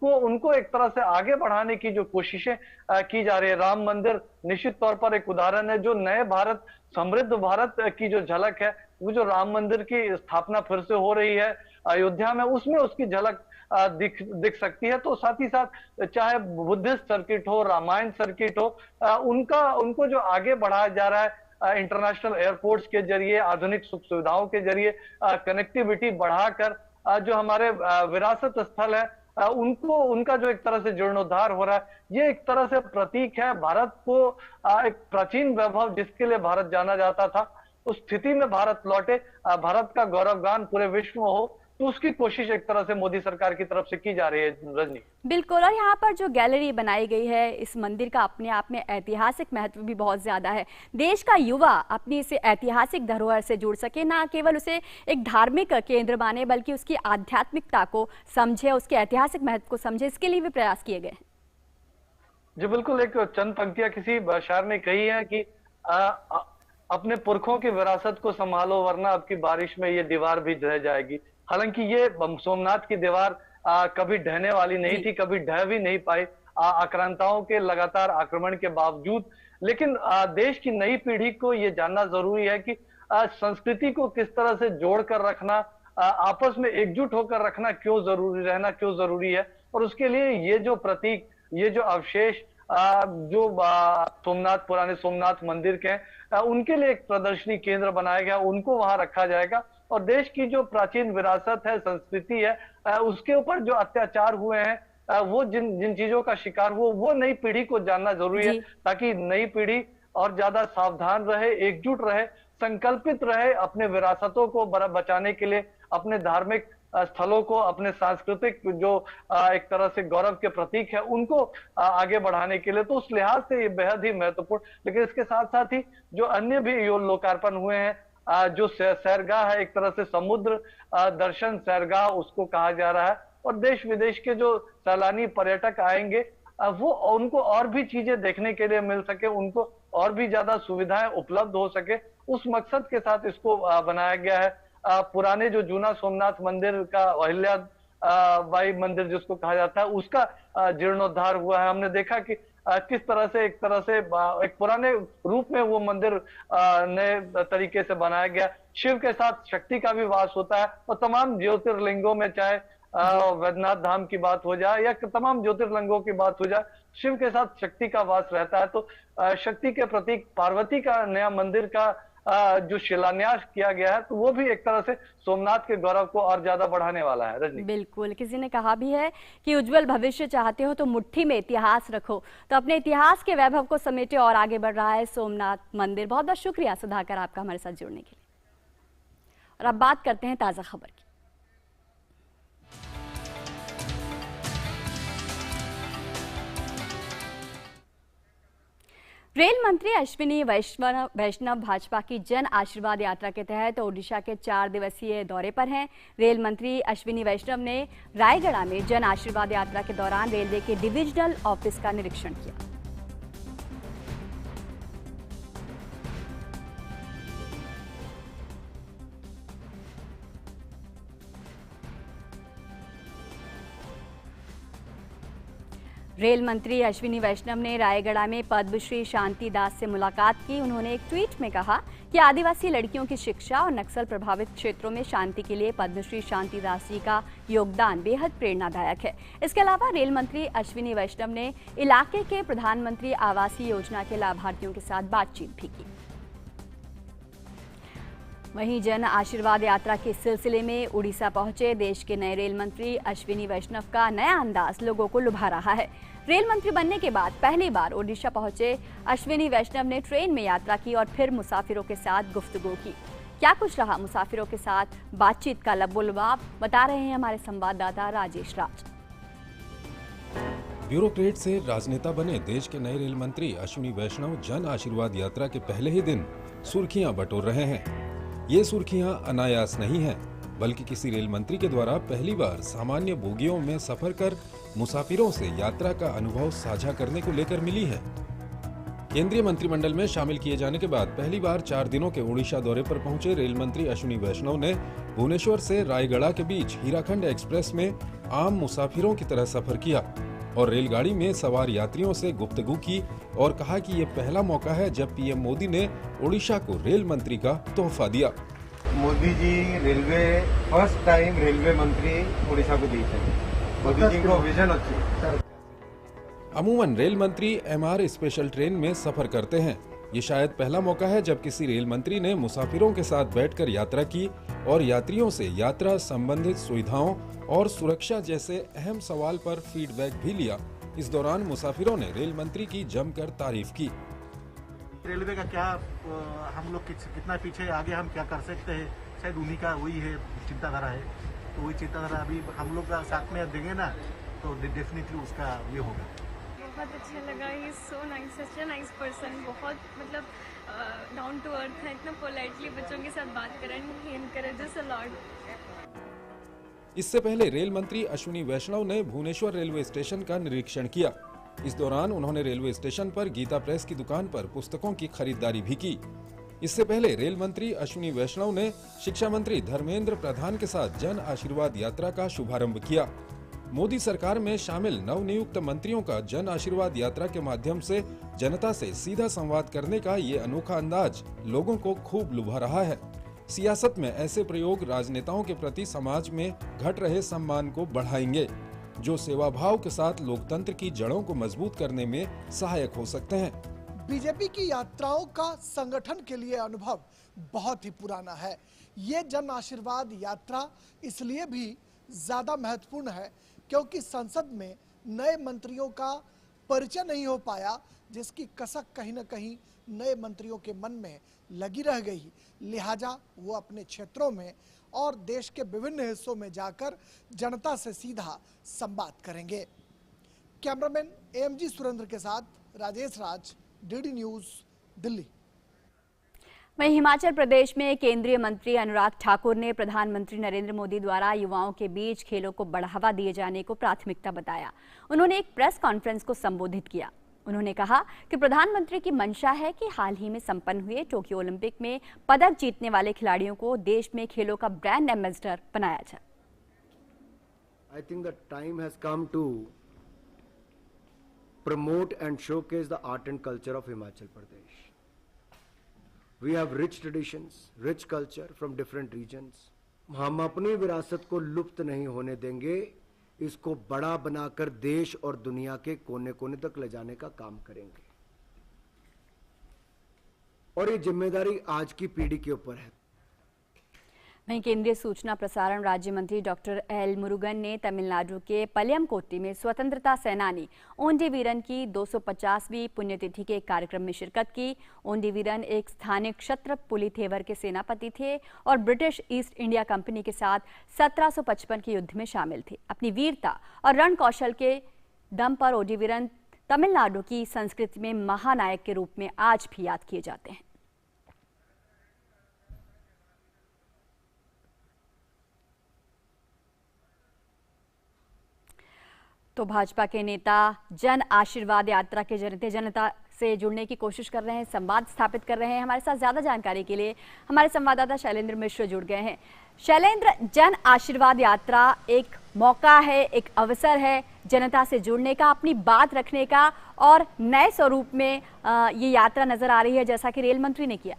उनको एक तरह से आगे बढ़ाने की जो कोशिशें की जा रही है। राम मंदिर निश्चित तौर पर एक उदाहरण है, जो नए भारत, समृद्ध भारत की जो झलक है, वो जो राम मंदिर की स्थापना फिर से हो रही है अयोध्या में, उसमें उसकी झलक दिख सकती है। तो साथ ही साथ चाहे बुद्धिस्ट सर्किट हो, रामायण सर्किट हो, उनको जो आगे बढ़ाया जा रहा है इंटरनेशनल एयरपोर्ट्स के जरिए, आधुनिक सुख सुविधाओं के जरिए, कनेक्टिविटी बढ़ाकर जो हमारे विरासत स्थल है उनका जो एक तरह से जीर्णोद्धार हो रहा है, ये एक तरह से प्रतीक है भारत को एक प्राचीन वैभव जिसके लिए भारत जाना जाता था, उस स्थिति में भारत लौटे, भारत का गौरवगान पूरे विश्व में हो, तो उसकी कोशिश एक तरह से मोदी सरकार की तरफ से की जा रही है। रजनी, बिल्कुल, और यहाँ पर जो गैलरी बनाई गई है इस मंदिर का अपने आप में ऐतिहासिक महत्व भी बहुत ज्यादा है। देश का युवा अपनी इसे ऐतिहासिक धरोहर से जुड़ सके, ना केवल उसे एक धार्मिक केंद्र माने बल्कि उसकी आध्यात्मिकता को समझे, उसके ऐतिहासिक महत्व को समझे, इसके लिए भी प्रयास किए गए। जी बिल्कुल, एक चंद पंक्तियां किसी शायर ने कही है कि अपने पुरखों की विरासत को संभालो वरना अब की बारिश में ये दीवार भी ढह जाएगी। हालांकि ये सोमनाथ की दीवार कभी ढहने वाली नहीं थी, कभी ढह भी नहीं पाई आक्रांताओं के लगातार आक्रमण के बावजूद। लेकिन देश की नई पीढ़ी को ये जानना जरूरी है कि संस्कृति को किस तरह से जोड़कर रखना, आपस में एकजुट होकर रखना क्यों जरूरी है। और उसके लिए ये जो प्रतीक, ये जो अवशेष जो पुराने सोमनाथ मंदिर के हैं, उनके लिए एक प्रदर्शनी केंद्र बनाया गया, उनको वहां रखा जाएगा। और देश की जो प्राचीन विरासत है, संस्कृति है, उसके ऊपर जो अत्याचार हुए हैं, वो जिन चीजों का शिकार हुआ, वो नई पीढ़ी को जानना जरूरी है, ताकि नई पीढ़ी और ज्यादा सावधान रहे, एकजुट रहे, संकल्पित रहे अपने विरासतों को बचाने के लिए, अपने धार्मिक स्थलों को, अपने सांस्कृतिक जो एक तरह से गौरव के प्रतीक है, उनको आगे बढ़ाने के लिए। तो उस लिहाज से ये बेहद ही महत्वपूर्ण। लेकिन इसके साथ साथ ही जो अन्य भी लोकार्पण हुए हैं, जो सैरगाह है, एक तरह से समुद्र दर्शन सैरगाह उसको कहा जा रहा है, और देश विदेश के जो सैलानी पर्यटक आएंगे, वो उनको और भी चीजें देखने के लिए मिल सके, उनको और भी ज्यादा सुविधाएं उपलब्ध हो सके, उस मकसद के साथ इसको बनाया गया है। पुराने जो जूना सोमनाथ मंदिर का, अहिल्या बाई मंदिर जिसको कहा जाता है, उसका जीर्णोद्धार हुआ है। हमने देखा कि किस तरह से एक पुराने रूप में वो मंदिर नए तरीके से बनाया गया। शिव के साथ शक्ति का भी वास होता है, और तमाम ज्योतिर्लिंगों में, चाहे वैद्यनाथ धाम की बात हो जाए या तमाम ज्योतिर्लिंगों की बात हो जाए, शिव के साथ शक्ति का वास रहता है। तो शक्ति के प्रतीक पार्वती का नया मंदिर का जो शिलान्यास किया गया है, तो वो भी एक तरह से सोमनाथ के गौरव को और ज्यादा बढ़ाने वाला है। रजनी, बिल्कुल, किसी ने कहा भी है कि उज्जवल भविष्य चाहते हो तो मुट्ठी में इतिहास रखो, तो अपने इतिहास के वैभव को समेटे और आगे बढ़ रहा है सोमनाथ मंदिर। बहुत बहुत शुक्रिया सुधाकर आपका हमारे साथ जुड़ने के लिए। और अब बात करते हैं ताजा खबर की। रेल मंत्री अश्विनी वैष्णव भाजपा की जन आशीर्वाद यात्रा के तहत ओडिशा के 4 दिवसीय दौरे पर हैं। रेल मंत्री अश्विनी वैष्णव ने रायगढ़ में जन आशीर्वाद यात्रा के दौरान रेलवे के डिविजनल ऑफिस का निरीक्षण किया। रेल मंत्री अश्विनी वैष्णव ने रायगढ़ में पद्मश्री शांति दास से मुलाकात की। उन्होंने एक ट्वीट में कहा कि आदिवासी लड़कियों की शिक्षा और नक्सल प्रभावित क्षेत्रों में शांति के लिए पद्मश्री शांति दास जी का योगदान बेहद प्रेरणादायक है। इसके अलावा रेल मंत्री अश्विनी वैष्णव ने इलाके के प्रधानमंत्री आवासीय योजना के लाभार्थियों के साथ बातचीत भी की। वहीं जन आशीर्वाद यात्रा के सिलसिले में उड़ीसा पहुंचे देश के नए रेल मंत्री अश्विनी वैष्णव का नया अंदाज लोगों को लुभा रहा है। रेल मंत्री बनने के बाद पहली बार ओडिशा पहुंचे अश्विनी वैष्णव ने ट्रेन में यात्रा की और फिर मुसाफिरों के साथ गुफ्तगू की। क्या कुछ रहा मुसाफिरों के साथ बातचीत का लबोलबाब, बता रहे हैं हमारे संवाददाता राजेश राज। ब्यूरोक्रेट से राजनेता बने देश के नए रेल मंत्री अश्विनी वैष्णव जन आशीर्वाद यात्रा के पहले ही दिन सुर्खियां बटोर रहे हैं। ये सुर्खियां अनायास नहीं हैं, बल्कि किसी रेल मंत्री के द्वारा पहली बार सामान्य बोगियों में सफर कर मुसाफिरों से यात्रा का अनुभव साझा करने को लेकर मिली है। केंद्रीय मंत्रिमंडल में शामिल किए जाने के बाद पहली बार 4 दिनों के ओडिशा दौरे पर पहुंचे रेल मंत्री अश्विनी वैष्णव ने भुवनेश्वर से रायगढ़ के बीच हीराखंड एक्सप्रेस में आम मुसाफिरों की तरह सफर किया और रेलगाड़ी में सवार यात्रियों से गुफ्तगू की और कहा कि ये पहला मौका है जब पीएम मोदी ने ओडिशा को रेल मंत्री का तोहफा दिया। Modi ji railway first time railway मंत्री ओडिशा को दी थे। मोदी जी को विजन अच्छी। अमूमन रेल मंत्री एमआर स्पेशल ट्रेन में सफर करते हैं। ये शायद पहला मौका है जब किसी रेल मंत्री ने मुसाफिरों के साथ बैठकर यात्रा की और यात्रियों से यात्रा संबंधित सुविधाओं और सुरक्षा जैसे अहम सवाल पर फीडबैक भी लिया। इस दौरान मुसाफिरों ने रेल मंत्री की जमकर तारीफ की। रेलवे का क्या हम लोग कितना पीछे आगे हम क्या कर सकते हैं, शायद उन्हीं का वही है चिंताधारा है। तो वही चिंताधारा अभी हम लोग का साथ में देंगे ना, तो डेफिनेटली उसका ये होगा। बहुत अच्छा लगा। He is so nice, such a nice person. बहुत मतलब डाउन टू अर्थ है, इतना पोलाइटली बच्चों के साथ बात करें। ही एनकरेजेस अ लॉट। इससे पहले रेल मंत्री अश्विनी वैष्णव ने भुवनेश्वर रेलवे स्टेशन का निरीक्षण किया। इस दौरान उन्होंने रेलवे स्टेशन पर गीता प्रेस की दुकान पर पुस्तकों की खरीदारी भी की। इससे पहले रेल मंत्री अश्विनी वैष्णव ने शिक्षा मंत्री धर्मेंद्र प्रधान के साथ जन आशीर्वाद यात्रा का शुभारंभ किया। मोदी सरकार में शामिल नवनियुक्त मंत्रियों का जन आशीर्वाद यात्रा के माध्यम से जनता से सीधा संवाद करने का ये अनोखा अंदाज लोगों को खूब लुभा रहा है। सियासत में ऐसे प्रयोग राजनेताओं के प्रति समाज में घट रहे सम्मान को बढ़ाएंगे, जो सेवा भाव के साथ लोकतंत्र की जड़ों को मजबूत करने में सहायक हो सकते हैं। बीजेपी की यात्राओं का संगठन के लिए अनुभव बहुत ही पुराना है। ये जन आशीर्वाद यात्रा इसलिए भी ज्यादा महत्वपूर्ण है क्योंकि संसद में नए मंत्रियों का परिचय नहीं हो पाया, जिसकी कसक कहीं न कहीं नए मंत्रियों के मन में लगी रह गई। लिहाजा वो अपने क्षेत्रों में और देश के विभिन्न हिस्सों में जाकर जनता से सीधा संवाद करेंगे। कैमरामैन एमजी सुरेंद्र के साथ राजेश राज, डीडी न्यूज, दिल्ली। वहीं हिमाचल प्रदेश में केंद्रीय मंत्री अनुराग ठाकुर ने प्रधानमंत्री नरेंद्र मोदी द्वारा युवाओं के बीच खेलों को बढ़ावा दिए जाने को प्राथमिकता बताया। उन्होंने एक प्रेस कॉन्फ्रेंस को संबोधित किया। उन्होंने कहा कि प्रधानमंत्री की मंशा है कि हाल ही में संपन्न हुए टोक्यो ओलंपिक में पदक जीतने वाले खिलाड़ियों को देश में खेलों का ब्रांड एम्बेसडर बनाया जाए। I think the time has come to promote and showcase the art and culture of Himachal Pradesh. We have rich traditions, rich culture from different regions. हम अपनी विरासत को लुप्त नहीं होने देंगे, इसको बड़ा बनाकर देश और दुनिया के कोने कोने तक ले जाने का काम करेंगे। और ये जिम्मेदारी आज की पीढ़ी के ऊपर है। वहीं केंद्रीय सूचना प्रसारण राज्य मंत्री डॉक्टर एल मुरुगन ने तमिलनाडु के पलियमकोट्टी में स्वतंत्रता सेनानी ओंडी वीरन की 250वीं पुण्यतिथि के कार्यक्रम में शिरकत की। ओंडी वीरन एक स्थानीय क्षत्र पुलिथेवर के सेनापति थे और ब्रिटिश ईस्ट इंडिया कंपनी के साथ 1755 के युद्ध में शामिल थे। अपनी वीरता और रण कौशल के दम पर ओंडी वीरन तमिलनाडु की संस्कृति में महानायक के रूप में आज भी याद किए जाते हैं। तो भाजपा के नेता जन आशीर्वाद यात्रा के जरिए जनता से जुड़ने की कोशिश कर रहे हैं, संवाद स्थापित कर रहे हैं। हमारे साथ ज्यादा जानकारी के लिए हमारे संवाददाता शैलेंद्र मिश्र जुड़ गए हैं। शैलेंद्र, जन आशीर्वाद यात्रा एक मौका है, एक अवसर है जनता से जुड़ने का, अपनी बात रखने का, और नए स्वरूप में ये यात्रा नजर आ रही है जैसा कि रेल मंत्री ने किया।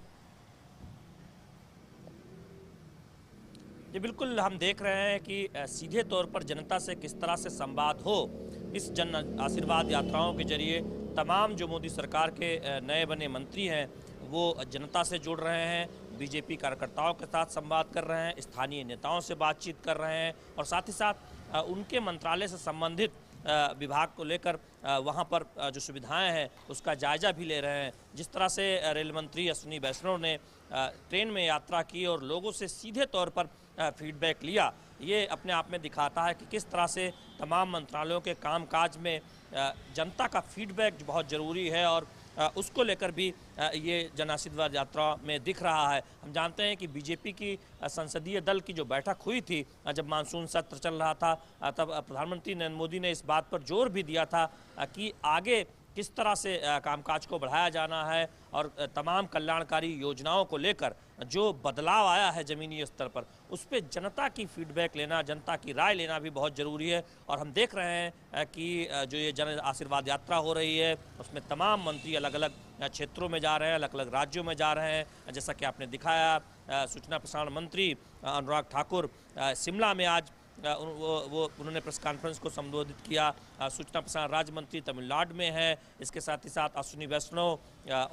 ये बिल्कुल हम देख रहे हैं कि सीधे तौर पर जनता से किस तरह से संवाद हो। इस जन आशीर्वाद यात्राओं के जरिए तमाम जो मोदी सरकार के नए बने मंत्री हैं वो जनता से जुड़ रहे हैं, बीजेपी कार्यकर्ताओं के साथ संवाद कर रहे हैं, स्थानीय नेताओं से बातचीत कर रहे हैं और साथ ही साथ उनके मंत्रालय से संबंधित विभाग को लेकर वहाँ पर जो सुविधाएं हैं उसका जायजा भी ले रहे हैं। जिस तरह से रेल मंत्री अश्विनी वैष्णव ने ट्रेन में यात्रा की और लोगों से सीधे तौर पर फीडबैक लिया, ये अपने आप में दिखाता है कि किस तरह से तमाम मंत्रालयों के कामकाज में जनता का फीडबैक बहुत ज़रूरी है और उसको लेकर भी ये जन आशीर्वाद यात्रा में दिख रहा है। हम जानते हैं कि बीजेपी की संसदीय दल की जो बैठक हुई थी जब मानसून सत्र चल रहा था, तब प्रधानमंत्री नरेंद्र मोदी ने इस बात पर जोर भी दिया था कि आगे किस तरह से कामकाज को बढ़ाया जाना है और तमाम कल्याणकारी योजनाओं को लेकर जो बदलाव आया है ज़मीनी स्तर पर उस पर जनता की फीडबैक लेना, जनता की राय लेना भी बहुत ज़रूरी है। और हम देख रहे हैं कि जो ये जन आशीर्वाद यात्रा हो रही है उसमें तमाम मंत्री अलग अलग क्षेत्रों में जा रहे हैं, अलग अलग राज्यों में जा रहे हैं। जैसा कि आपने दिखाया, सूचना प्रसारण मंत्री अनुराग ठाकुर शिमला में आज उन्होंने प्रेस कॉन्फ्रेंस को संबोधित किया। सूचना प्रसारण राज्य मंत्री तमिलनाडु में है, इसके साथ ही साथ अश्विनी वैष्णव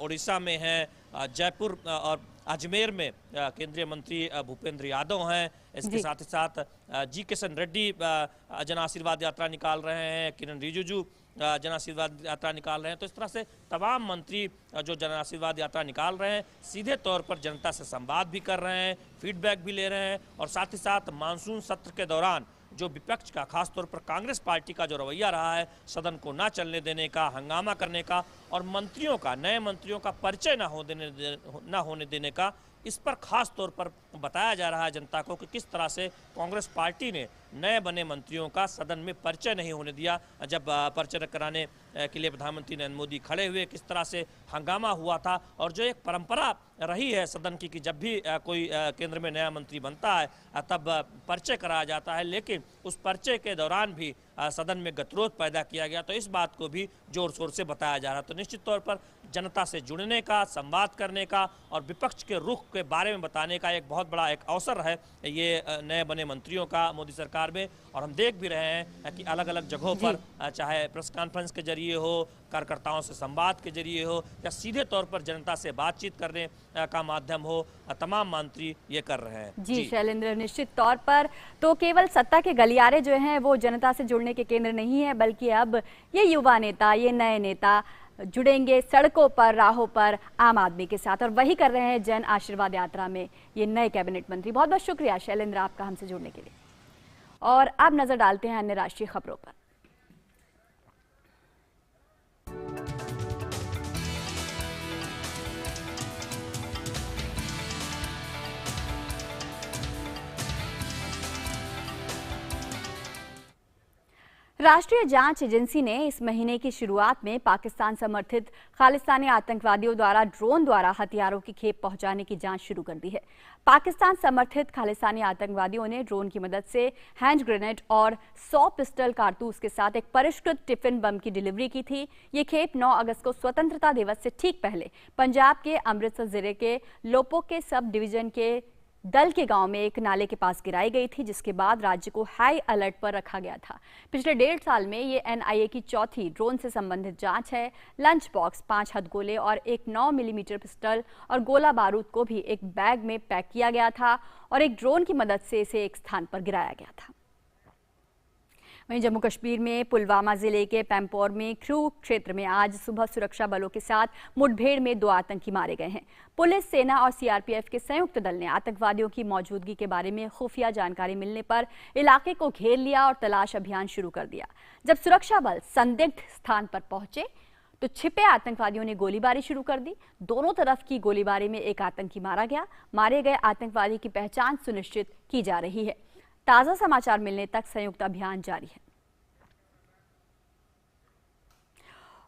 ओडिशा में हैं, जयपुर और अजमेर में केंद्रीय मंत्री भूपेंद्र यादव हैं, इसके साथ ही साथ जी किशन रेड्डी जन आशीर्वाद यात्रा निकाल रहे हैं, किरण रिजिजू जन आशीर्वाद यात्रा निकाल रहे हैं। तो इस तरह से तमाम मंत्री जो जन आशीर्वाद यात्रा निकाल रहे हैं सीधे तौर पर जनता से संवाद भी कर रहे हैं, फीडबैक भी ले रहे हैं और साथ ही साथ मानसून सत्र के दौरान जो विपक्ष का, खासतौर पर कांग्रेस पार्टी का जो रवैया रहा है सदन को ना चलने देने का, हंगामा करने का और मंत्रियों का, नए मंत्रियों का परिचय ना होने देने का, इस पर खास तौर पर बताया जा रहा है जनता को कि किस तरह से कांग्रेस पार्टी ने नए बने मंत्रियों का सदन में परिचय नहीं होने दिया। जब परिचय कराने के लिए प्रधानमंत्री नरेंद्र मोदी खड़े हुए, किस तरह से हंगामा हुआ था और जो एक परंपरा रही है सदन की कि जब भी कोई केंद्र में नया मंत्री बनता है तब परिचय कराया जाता है, लेकिन उस परिचय के दौरान भी सदन में गतिरोध पैदा किया गया। तो इस बात को भी जोर शोर से बताया जा रहा है। तो निश्चित तौर पर जनता से जुड़ने का, संवाद करने का और विपक्ष के रुख के बारे में बताने का एक बहुत बड़ा एक अवसर है ये नए बने मंत्रियों का मोदी सरकार में। और हम देख भी रहे हैं कि अलग अलग जगहों पर चाहे प्रेस कॉन्फ्रेंस के जरिए हो, कार्यकर्ताओं से संवाद के जरिए हो या सीधे तौर पर जनता से बातचीत करने का माध्यम हो, तमाम मंत्री ये कर रहे हैं। जी शैलेंद्र, निश्चित तौर पर तो केवल सत्ता के गलियारे जो हैं वो जनता से जुड़ने के केंद्र नहीं है, बल्कि अब ये युवा नेता, ये नए नेता जुड़ेंगे सड़कों पर, राहों पर आम आदमी के साथ, और वही कर रहे हैं जन आशीर्वाद यात्रा में ये नए कैबिनेट मंत्री। बहुत बहुत शुक्रिया शैलेंद्र आपका हमसे जुड़ने के लिए। और अब नजर डालते हैं अन्य राष्ट्रीय खबरों पर। राष्ट्रीय जांच एजेंसी ने इस महीने की शुरुआत में पाकिस्तान समर्थित खालिस्तानी आतंकवादियों द्वारा ड्रोन द्वारा हथियारों की खेप पहुंचाने की जांच शुरू कर दी है। पाकिस्तान समर्थित खालिस्तानी आतंकवादियों ने ड्रोन की मदद से हैंड ग्रेनेड और 100 पिस्टल कारतूस के साथ एक परिष्कृत टिफिन बम की डिलीवरी की थी। ये खेप 9 अगस्त को स्वतंत्रता दिवस से ठीक पहले पंजाब के अमृतसर जिले के लोपोक के सब डिवीजन के दल के गांव में एक नाले के पास गिराई गई थी, जिसके बाद राज्य को हाई अलर्ट पर रखा गया था। पिछले 1.5 साल में ये एनआईए की चौथी ड्रोन से संबंधित जांच है। लंच बॉक्स, 5 हथगोले और एक 9 मिलीमीटर पिस्टल और गोला बारूद को भी एक बैग में पैक किया गया था और एक ड्रोन की मदद से इसे एक स्थान पर गिराया गया था। वहीं जम्मू कश्मीर में पुलवामा जिले के पैम्पोर में ख्रू क्षेत्र में आज सुबह सुरक्षा बलों के साथ मुठभेड़ में 2 आतंकी मारे गए हैं। पुलिस, सेना और सीआरपीएफ के संयुक्त दल ने आतंकवादियों की मौजूदगी के बारे में खुफिया जानकारी मिलने पर इलाके को घेर लिया और तलाश अभियान शुरू कर दिया। जब सुरक्षा बल संदिग्ध स्थान पर पहुंचे तो छिपे आतंकवादियों ने गोलीबारी शुरू कर दी। दोनों तरफ की गोलीबारी में एक आतंकी मारा गया। मारे गए आतंकवादी की पहचान सुनिश्चित की जा रही है। ताजा समाचार मिलने तक संयुक्त अभियान जारी है।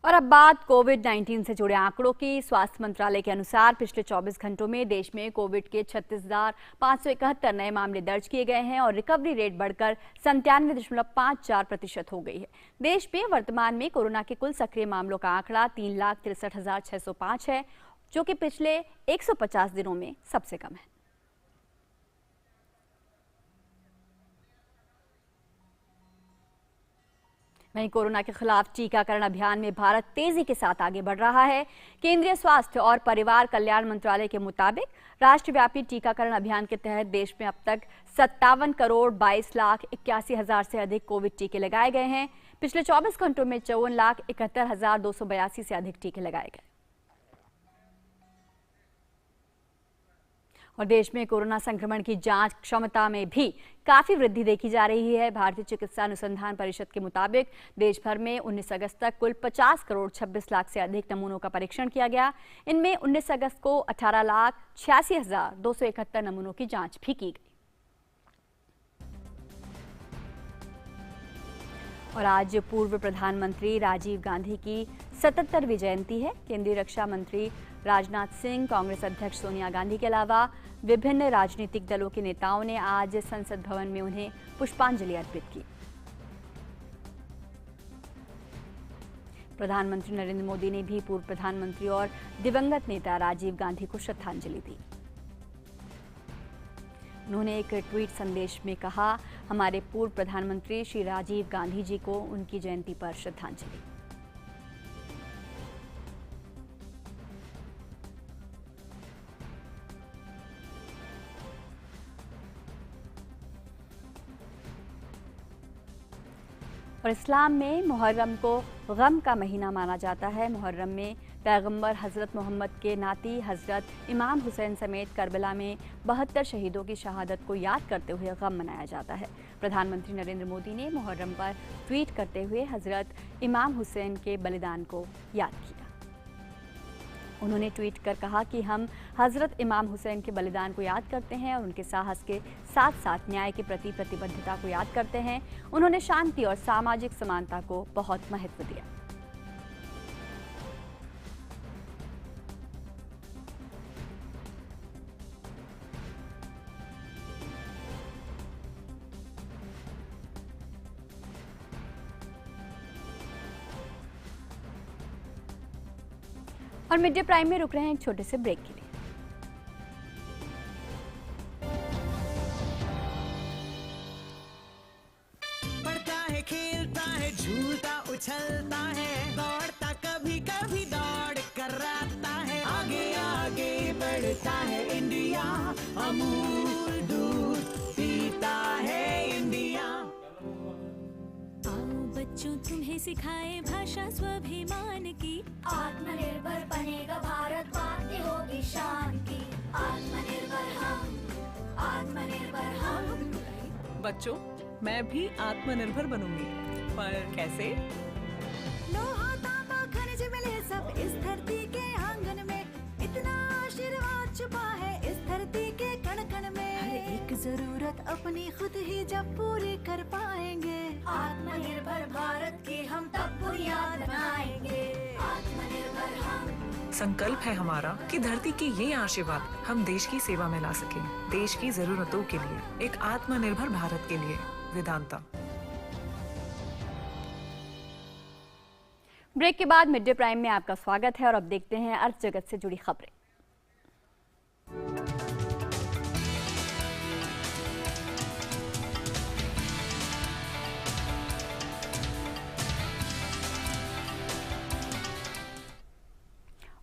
और अब बात कोविड-19 से जुड़े आंकड़ों की। स्वास्थ्य मंत्रालय के अनुसार पिछले 24 घंटों में देश में कोविड के 36,571 नए मामले दर्ज किए गए हैं और रिकवरी रेट बढ़कर 97.54% हो गई है। देश में वर्तमान में कोरोना के कुल सक्रिय मामलों का आंकड़ा 3,63,605 है, जो कि पिछले 150 दिनों में सबसे कम है। वहीं कोरोना के खिलाफ टीकाकरण अभियान में भारत तेजी के साथ आगे बढ़ रहा है। केंद्रीय स्वास्थ्य और परिवार कल्याण मंत्रालय के मुताबिक राष्ट्रव्यापी टीकाकरण अभियान के तहत देश में अब तक 57,22,81,000 से अधिक कोविड टीके लगाए गए हैं। पिछले 24 घंटों में 54,71,282 से अधिक टीके लगाए गए। और देश में कोरोना संक्रमण की जांच क्षमता में भी काफी वृद्धि देखी जा रही है। भारतीय चिकित्सा अनुसंधान परिषद के मुताबिक देश भर में 19 अगस्त तक कुल 50,26,00,000 से अधिक नमूनों का परीक्षण किया गया। इनमें 19 अगस्त को 18,86,271 नमूनों की जांच भी की गई। और आज पूर्व प्रधानमंत्री राजीव गांधी की 77वीं जयंती है। केंद्रीय रक्षा मंत्री राजनाथ सिंह, कांग्रेस अध्यक्ष सोनिया गांधी के अलावा विभिन्न राजनीतिक दलों के नेताओं ने आज संसद भवन में उन्हें पुष्पांजलि अर्पित की। प्रधानमंत्री नरेंद्र मोदी ने भी पूर्व प्रधानमंत्री और दिवंगत नेता राजीव गांधी को श्रद्धांजलि दी। उन्होंने एक ट्वीट संदेश में कहा, हमारे पूर्व प्रधानमंत्री श्री राजीव गांधी जी को उनकी जयंती पर श्रद्धांजलि। और इस्लाम में मुहर्रम को गम का महीना माना जाता है। मुहर्रम में पैगंबर हज़रत मोहम्मद के नाती हज़रत इमाम हुसैन समेत करबला में 72 शहीदों की शहादत को याद करते हुए गम मनाया जाता है। प्रधानमंत्री नरेंद्र मोदी ने मुहर्रम पर ट्वीट करते हुए हज़रत इमाम हुसैन के बलिदान को याद किया। उन्होंने ट्वीट कर कहा कि हम हज़रत इमाम हुसैन के बलिदान को याद करते हैं और उनके साहस के साथ साथ न्याय के प्रति प्रतिबद्धता को याद करते हैं। उन्होंने शांति और सामाजिक समानता को बहुत महत्व दिया। और मिड डे प्राइम में रुक रहे हैं एक छोटे से ब्रेक के लिए। पढ़ता है, खेलता है, झूलता उछलता है, दौड़ता कभी कभी दौड़ कराता है, आगे आगे बढ़ता है इंडिया, अमूल दूध पीता है इंडिया। आओ बच्चों तुम्हें सिखाए भाषा स्वाभिमान की, आत्मनिर्भर बनेगा भारत, बातें होगी शान की, आत्मनिर्भर हम, आत्मनिर्भर हम। बच्चों, मैं भी आत्मनिर्भर बनूंगी, पर कैसे? लोहा तांबा खनिज मिले सब इस धरती के आंगन में, इतना आशीर्वाद छुपा है इस धरती के कण कण में, हर एक जरूरत अपनी खुद ही जब पूरी कर पाएंगे, आत्मनिर्भर भारत की हम तब बुनियाद बनाएंगे, आत्मनिर्भर हम। संकल्प है हमारा कि धरती के ये आशीर्वाद हम देश की सेवा में ला सकें, देश की जरूरतों के लिए, एक आत्मनिर्भर भारत के लिए। वेदांता। ब्रेक के बाद मिड डे प्राइम में आपका स्वागत है और अब देखते हैं अर्थ जगत से जुड़ी खबरें।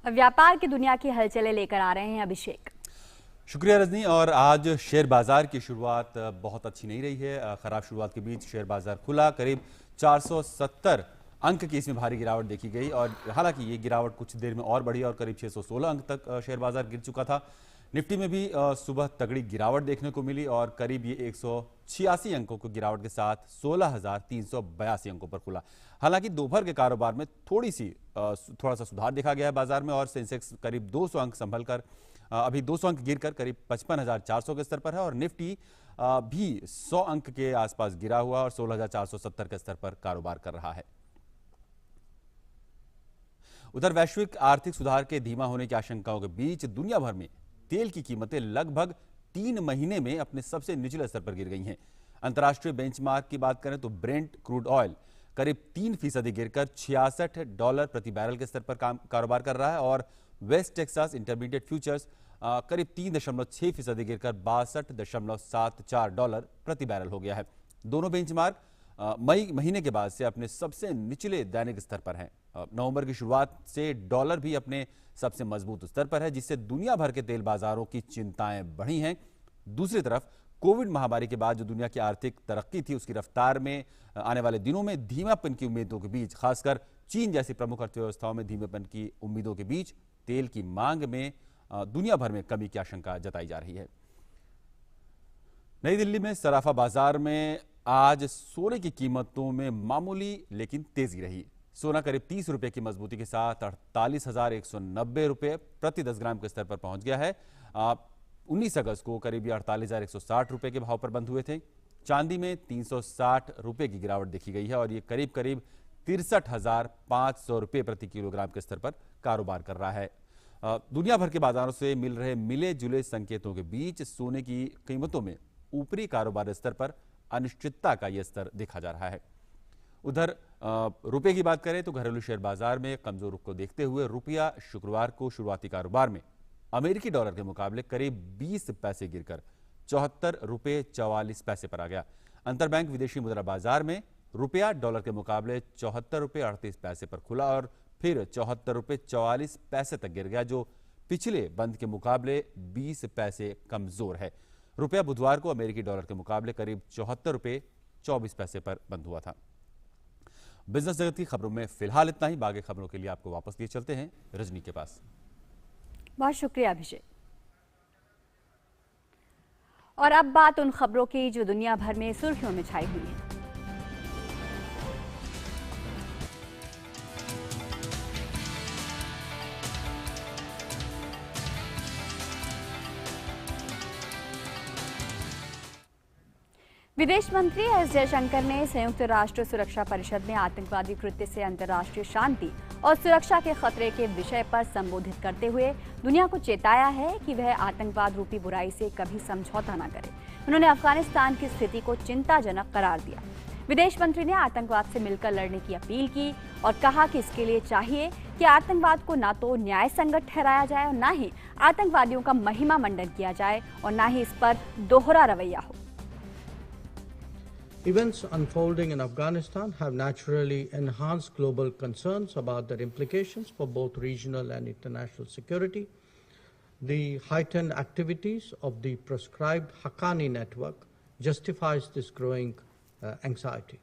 व्यापार की दुनिया की हलचलें लेकर आ रहे हैं अभिषेक। शुक्रिया रजनी। और आज शेयर बाजार की शुरुआत बहुत अच्छी नहीं रही है। खराब शुरुआत के बीच शेयर बाजार खुला, करीब 470 अंक की इसमें भारी गिरावट देखी गई और हालांकि ये गिरावट कुछ देर में और बढ़ी और करीब 616 अंक तक शेयर बाजार गिर चुका था। निफ्टी में भी सुबह तगड़ी गिरावट देखने को मिली और करीब ये 186 अंकों की गिरावट के साथ 16,382 अंकों पर खुला। हालांकि दोपहर के कारोबार में थोड़ा सा सुधार देखा गया है बाजार में और सेंसेक्स करीब 200 अंक संभल कर अभी 200 अंक गिरकर करीब 55,400 के स्तर पर है और निफ्टी भी 100 अंक के आसपास गिरा हुआ और 16,470 के स्तर पर कारोबार कर रहा है। उधर वैश्विक आर्थिक सुधार के धीमा होने की आशंकाओं के बीच दुनिया भर में तेल की कीमतें लगभग 3 महीने में अपने सबसे निचले स्तर पर गिर गई हैं। अंतर्राष्ट्रीय बेंचमार्क की बात करें तो ब्रेंट क्रूड ऑयल करीब 3% गिरकर $66 प्रति बैरल के स्तर पर कारोबार कर रहा है और वेस्ट टेक्सास इंटरमीडिएट फ्यूचर्स करीब 3.6% गिरकर $62.74 प्रति बैरल हो गया है। दोनों बेंचमार्क मई महीने के बाद से अपने सबसे निचले दैनिक स्तर पर हैं। नवंबर की शुरुआत से डॉलर भी अपने सबसे मजबूत स्तर पर है, जिससे दुनिया भर के तेल बाजारों की चिंताएं बढ़ी हैं। दूसरी तरफ कोविड महामारी के बाद जो दुनिया की आर्थिक तरक्की थी उसकी रफ्तार में आने वाले दिनों में धीमापन की उम्मीदों के बीच, खासकर चीन जैसी प्रमुख अर्थव्यवस्थाओं में धीमेपन की उम्मीदों के बीच तेल की मांग में दुनिया भर में कमी की आशंका जताई जा रही है। नई दिल्ली में सराफा बाजार में आज सोने की कीमतों में मामूली लेकिन तेजी रही। सोना करीब 30 रुपए की मजबूती के साथ 48,190 रुपए प्रति 10 ग्राम के स्तर पर पहुंच गया है। 19 अगस्त को करीब 48,160 रुपए के भाव पर बंद हुए थे। चांदी में 360 रुपए की गिरावट देखी गई है और ये करीब 63,500 रुपए प्रति किलोग्राम के स्तर पर कारोबार कर रहा है। दुनिया भर के बाजारों से मिल रहे मिले जुले संकेतों के बीच सोने की कीमतों में ऊपरी कारोबार स्तर पर अनिश्चितता का यह स्तर देखा जा रहा है। उधर रुपए की बात करें तो घरेलू शेयर बाजार में कमजोर रुख को देखते हुए रुपया शुक्रवार को शुरुआती कारोबार में अमेरिकी डॉलर के मुकाबले करीब 20 पैसे गिरकर 74 रुपए 44 पैसे पर आ गया। अंतरबैंक विदेशी मुद्रा बाजार में रुपया डॉलर के मुकाबले 74 रुपए 38 पैसे पर खुला और फिर 74 रुपए 44 पैसे तक गिर गया, जो पिछले बंद के मुकाबले 20 पैसे कमजोर है। रुपया बुधवार को अमेरिकी डॉलर के मुकाबले करीब 74 रुपए 24 पैसे पर बंद हुआ था। बिजनेस जगत की खबरों में फिलहाल इतना ही। बाकी खबरों के लिए आपको वापस लिए चलते हैं रजनी के पास। बहुत शुक्रिया अभिषेक। और अब बात उन खबरों की जो दुनिया भर में सुर्खियों में छाई हुई है। विदेश मंत्री एस जयशंकर ने संयुक्त राष्ट्र सुरक्षा परिषद में आतंकवादी कृत्य से अंतर्राष्ट्रीय शांति और सुरक्षा के खतरे के विषय पर संबोधित करते हुए दुनिया को चेताया है कि वह आतंकवाद रूपी बुराई से कभी समझौता न करे। उन्होंने अफगानिस्तान की स्थिति को चिंताजनक करार दिया। विदेश मंत्री ने आतंकवाद से मिलकर लड़ने की अपील की और कहा कि इसके लिए चाहिए कि आतंकवाद को न तो न्याय संगत ठहराया जाए और न ही आतंकवादियों का महिमा मंडन किया जाए और न ही इस पर दोहरा रवैया हो। Events unfolding in Afghanistan have naturally enhanced global concerns about their implications for both regional and international security. The heightened activities of the proscribed Haqqani network justifies this growing anxiety.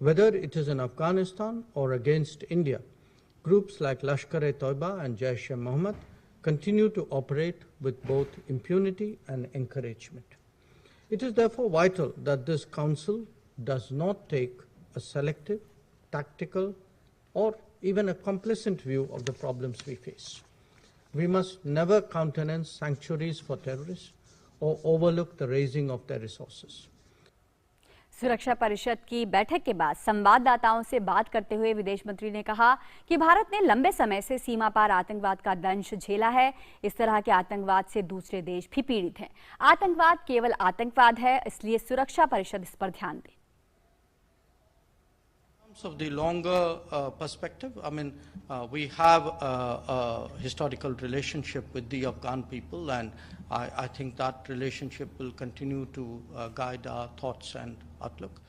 Whether it is in Afghanistan or against India, groups like Lashkar-e-Toiba and Jaish-e-Mohammed continue to operate with both impunity and encouragement. It is therefore vital that this Council does not take a selective, tactical, or even a complacent view of the problems we face. We must never countenance sanctuaries for terrorists or overlook the raising of their resources. सुरक्षा परिषद की बैठक के बाद संवाददाताओं से बात करते हुए विदेश मंत्री ने कहा कि भारत ने लंबे समय से सीमा पार आतंकवाद का दंश झेला है। इस तरह के आतंकवाद से दूसरे देश भी पीड़ित हैं। आतंकवाद केवल आतंकवाद है, इसलिए सुरक्षा परिषद इस पर ध्यान दे। Of the longer perspective, I mean, we have a historical relationship with the Afghan people, and I think that relationship will continue to guide our thoughts and outlook.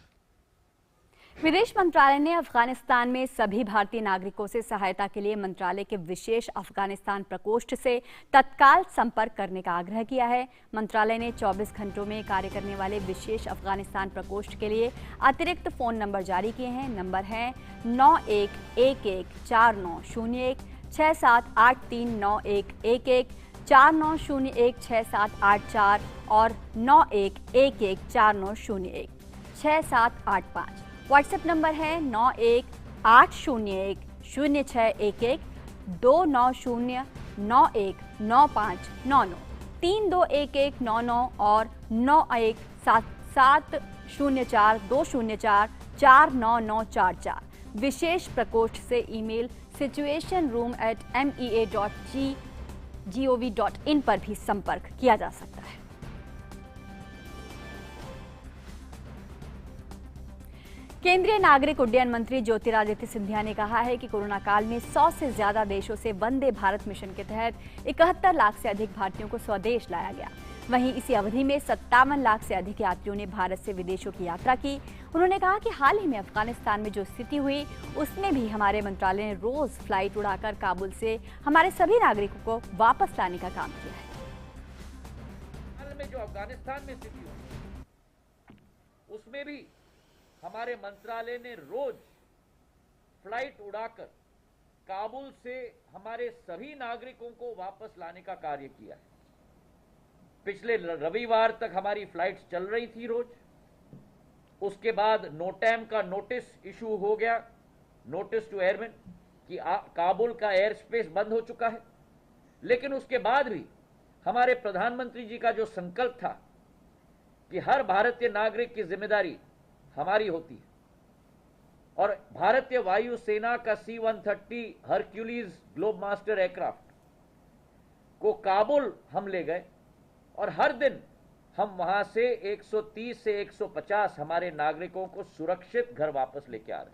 विदेश मंत्रालय ने अफगानिस्तान में सभी भारतीय नागरिकों से सहायता के लिए मंत्रालय के विशेष अफगानिस्तान प्रकोष्ठ से तत्काल संपर्क करने का आग्रह किया है। मंत्रालय ने 24 घंटों में कार्य करने वाले विशेष अफगानिस्तान प्रकोष्ठ के लिए अतिरिक्त फोन नंबर जारी किए हैं। नंबर है 91114901 67839111 49016784 और 91114901 6785। व्हाट्सएप नंबर है 9180100611 290919599 321199 और 917704204204499944। विशेष प्रकोष्ठ से ईमेल situation@mea.gov.in पर भी संपर्क किया जा सकता है। केंद्रीय नागरिक उड्डयन मंत्री ज्योतिरादित्य सिंधिया ने कहा है कि कोरोना काल में 100 से ज्यादा देशों से वंदे भारत मिशन के तहत 71 लाख से अधिक भारतीयों को स्वदेश लाया गया। वहीं इसी अवधि में 57 लाख से अधिक यात्रियों ने भारत से विदेशों की यात्रा की। उन्होंने कहा कि हाल ही में अफगानिस्तान में जो स्थिति हुई उसमें भी हमारे मंत्रालय ने रोज फ्लाइट उड़ाकर काबुल से हमारे सभी नागरिकों को वापस लाने का काम किया है। जो अफगानिस्तान में स्थिति हुई उसमें भी हमारे मंत्रालय ने रोज फ्लाइट उड़ाकर काबुल से हमारे सभी नागरिकों को वापस लाने का कार्य किया है। पिछले रविवार तक हमारी फ्लाइट्स चल रही थी रोज। उसके बाद नोटैम का नोटिस इशू हो गया, नोटिस टू एयरमैन, कि काबुल का एयर स्पेस बंद हो चुका है। लेकिन उसके बाद भी हमारे प्रधानमंत्री जी का जो संकल्प था कि हर भारतीय नागरिक की जिम्मेदारी हमारी होती है, और भारतीय वायुसेना का C-130 Hercules globe master aircraft को काबुल हम ले गए और हर दिन हम वहां से 130 से 150 हमारे नागरिकों को सुरक्षित घर वापस लेके आ रहे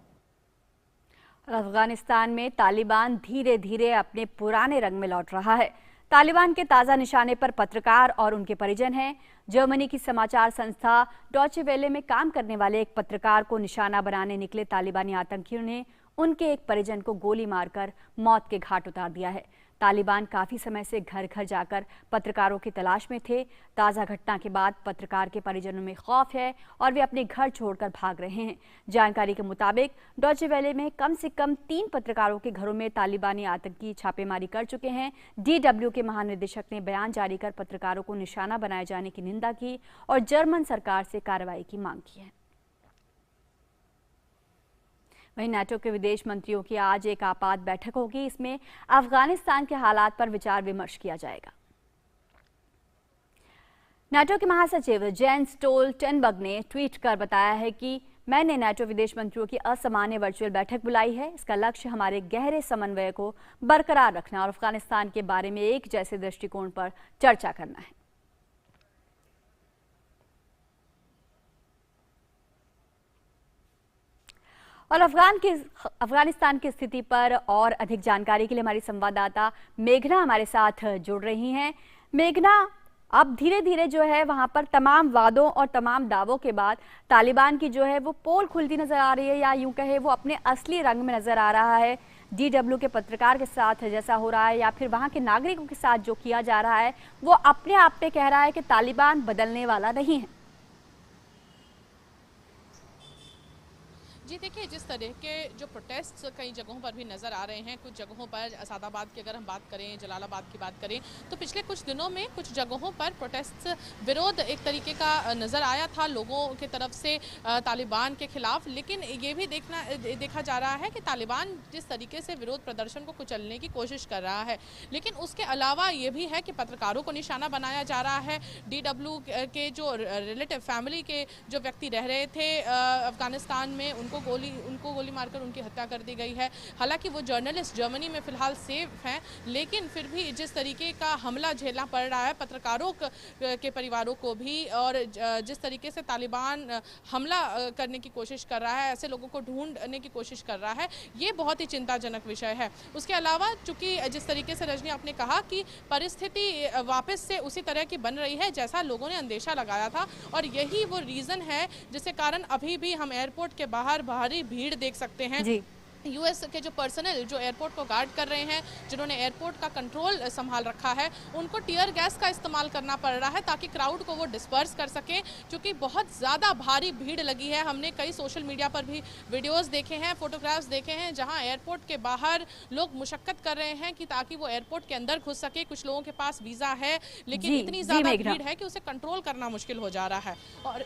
हैं। अफगानिस्तान में तालिबान धीरे धीरे अपने पुराने रंग में लौट रहा है। तालिबान के ताज़ा निशाने पर पत्रकार और उनके परिजन हैं। जर्मनी की समाचार संस्था डॉचे वेले में काम करने वाले एक पत्रकार को निशाना बनाने निकले तालिबानी आतंकियों ने उनके एक परिजन को गोली मारकर मौत के घाट उतार दिया है। तालिबान काफी समय से घर घर जाकर पत्रकारों की तलाश में थे। ताज़ा घटना के बाद पत्रकार के परिजनों में खौफ है और वे अपने घर छोड़कर भाग रहे हैं। जानकारी के मुताबिक डॉचे वेले में कम से कम 3 पत्रकारों के घरों में तालिबानी आतंकी छापेमारी कर चुके हैं। DW के महानिदेशक ने बयान जारी कर पत्रकारों को निशाना बनाए जाने की निंदा की और जर्मन सरकार से कार्रवाई की मांग की है। वहीं नाटो के विदेश मंत्रियों की आज एक आपात बैठक होगी। इसमें अफगानिस्तान के हालात पर विचार विमर्श किया जाएगा। नाटो के महासचिव जेंस स्टोल्टेनबर्ग ने ट्वीट कर बताया है कि मैंने नाटो विदेश मंत्रियों की असामान्य वर्चुअल बैठक बुलाई है। इसका लक्ष्य हमारे गहरे समन्वय को बरकरार रखना और अफगानिस्तान के बारे में एक जैसे दृष्टिकोण पर चर्चा करना है। और अफगानिस्तान की स्थिति पर और अधिक जानकारी के लिए हमारी संवाददाता मेघना हमारे साथ जुड़ रही हैं। मेघना, अब धीरे धीरे जो है वहां पर तमाम वादों और तमाम दावों के बाद तालिबान की जो है वो पोल खुलती नजर आ रही है, या यूं कहे वो अपने असली रंग में नजर आ रहा है। DW के पत्रकार के साथ जैसा हो रहा है या फिर वहां के नागरिकों के साथ जो किया जा रहा है वो अपने आप पे कह रहा है कि तालिबान बदलने वाला नहीं है। जी देखिए, जिस तरह के जो प्रोटेस्ट्स कई जगहों पर भी नज़र आ रहे हैं, कुछ जगहों पर असादाबाद की अगर हम बात करें, जलालाबाद की बात करें, तो पिछले कुछ दिनों में कुछ जगहों पर प्रोटेस्ट्स विरोध एक तरीके का नज़र आया था लोगों की तरफ से तालिबान के खिलाफ। लेकिन ये भी देखा जा रहा है कि तालिबान जिस तरीके से विरोध प्रदर्शन को कुचलने की कोशिश कर रहा है, लेकिन उसके अलावा ये भी है कि पत्रकारों को निशाना बनाया जा रहा है। DW के जो रिलेटिव फैमिली के जो व्यक्ति रह रहे थे अफगानिस्तान में, उनको गोली मारकर उनकी हत्या कर दी गई है। हालांकि वो जर्नलिस्ट जर्मनी में फिलहाल सेफ हैं, लेकिन फिर भी जिस तरीके का हमला झेलना पड़ रहा है पत्रकारों के परिवारों को भी, और जिस तरीके से तालिबान हमला करने की कोशिश कर रहा है, ऐसे लोगों को ढूंढने की कोशिश कर रहा है, ये बहुत ही चिंताजनक विषय है। उसके अलावा चूंकि जिस तरीके से रजनी आपने कहा कि परिस्थिति वापस से उसी तरह की बन रही है जैसा लोगों ने अंदेशा लगाया था, और यही वो रीज़न है जिसके कारण अभी भी हम एयरपोर्ट के बाहर भारी भीड़ देख सकते हैं। जी। यूएस के जो पर्सनल जो एयरपोर्ट को गार्ड कर रहे हैं, जिन्होंने एयरपोर्ट का कंट्रोल संभाल रखा है, उनको टियर गैस का इस्तेमाल करना पड़ रहा है ताकि क्राउड को वो डिस्पर्स कर सकें, क्योंकि बहुत ज़्यादा भारी भीड़ लगी है। हमने कई सोशल मीडिया पर भी वीडियोस देखे हैं, फोटोग्राफ्स देखे हैं, जहां एयरपोर्ट के बाहर लोग मुशक्कत कर रहे हैं कि ताकि वो एयरपोर्ट के अंदर घुस सके। कुछ लोगों के पास वीज़ा है, लेकिन इतनी ज़्यादा भीड़ है कि उसे कंट्रोल करना मुश्किल हो जा रहा है। और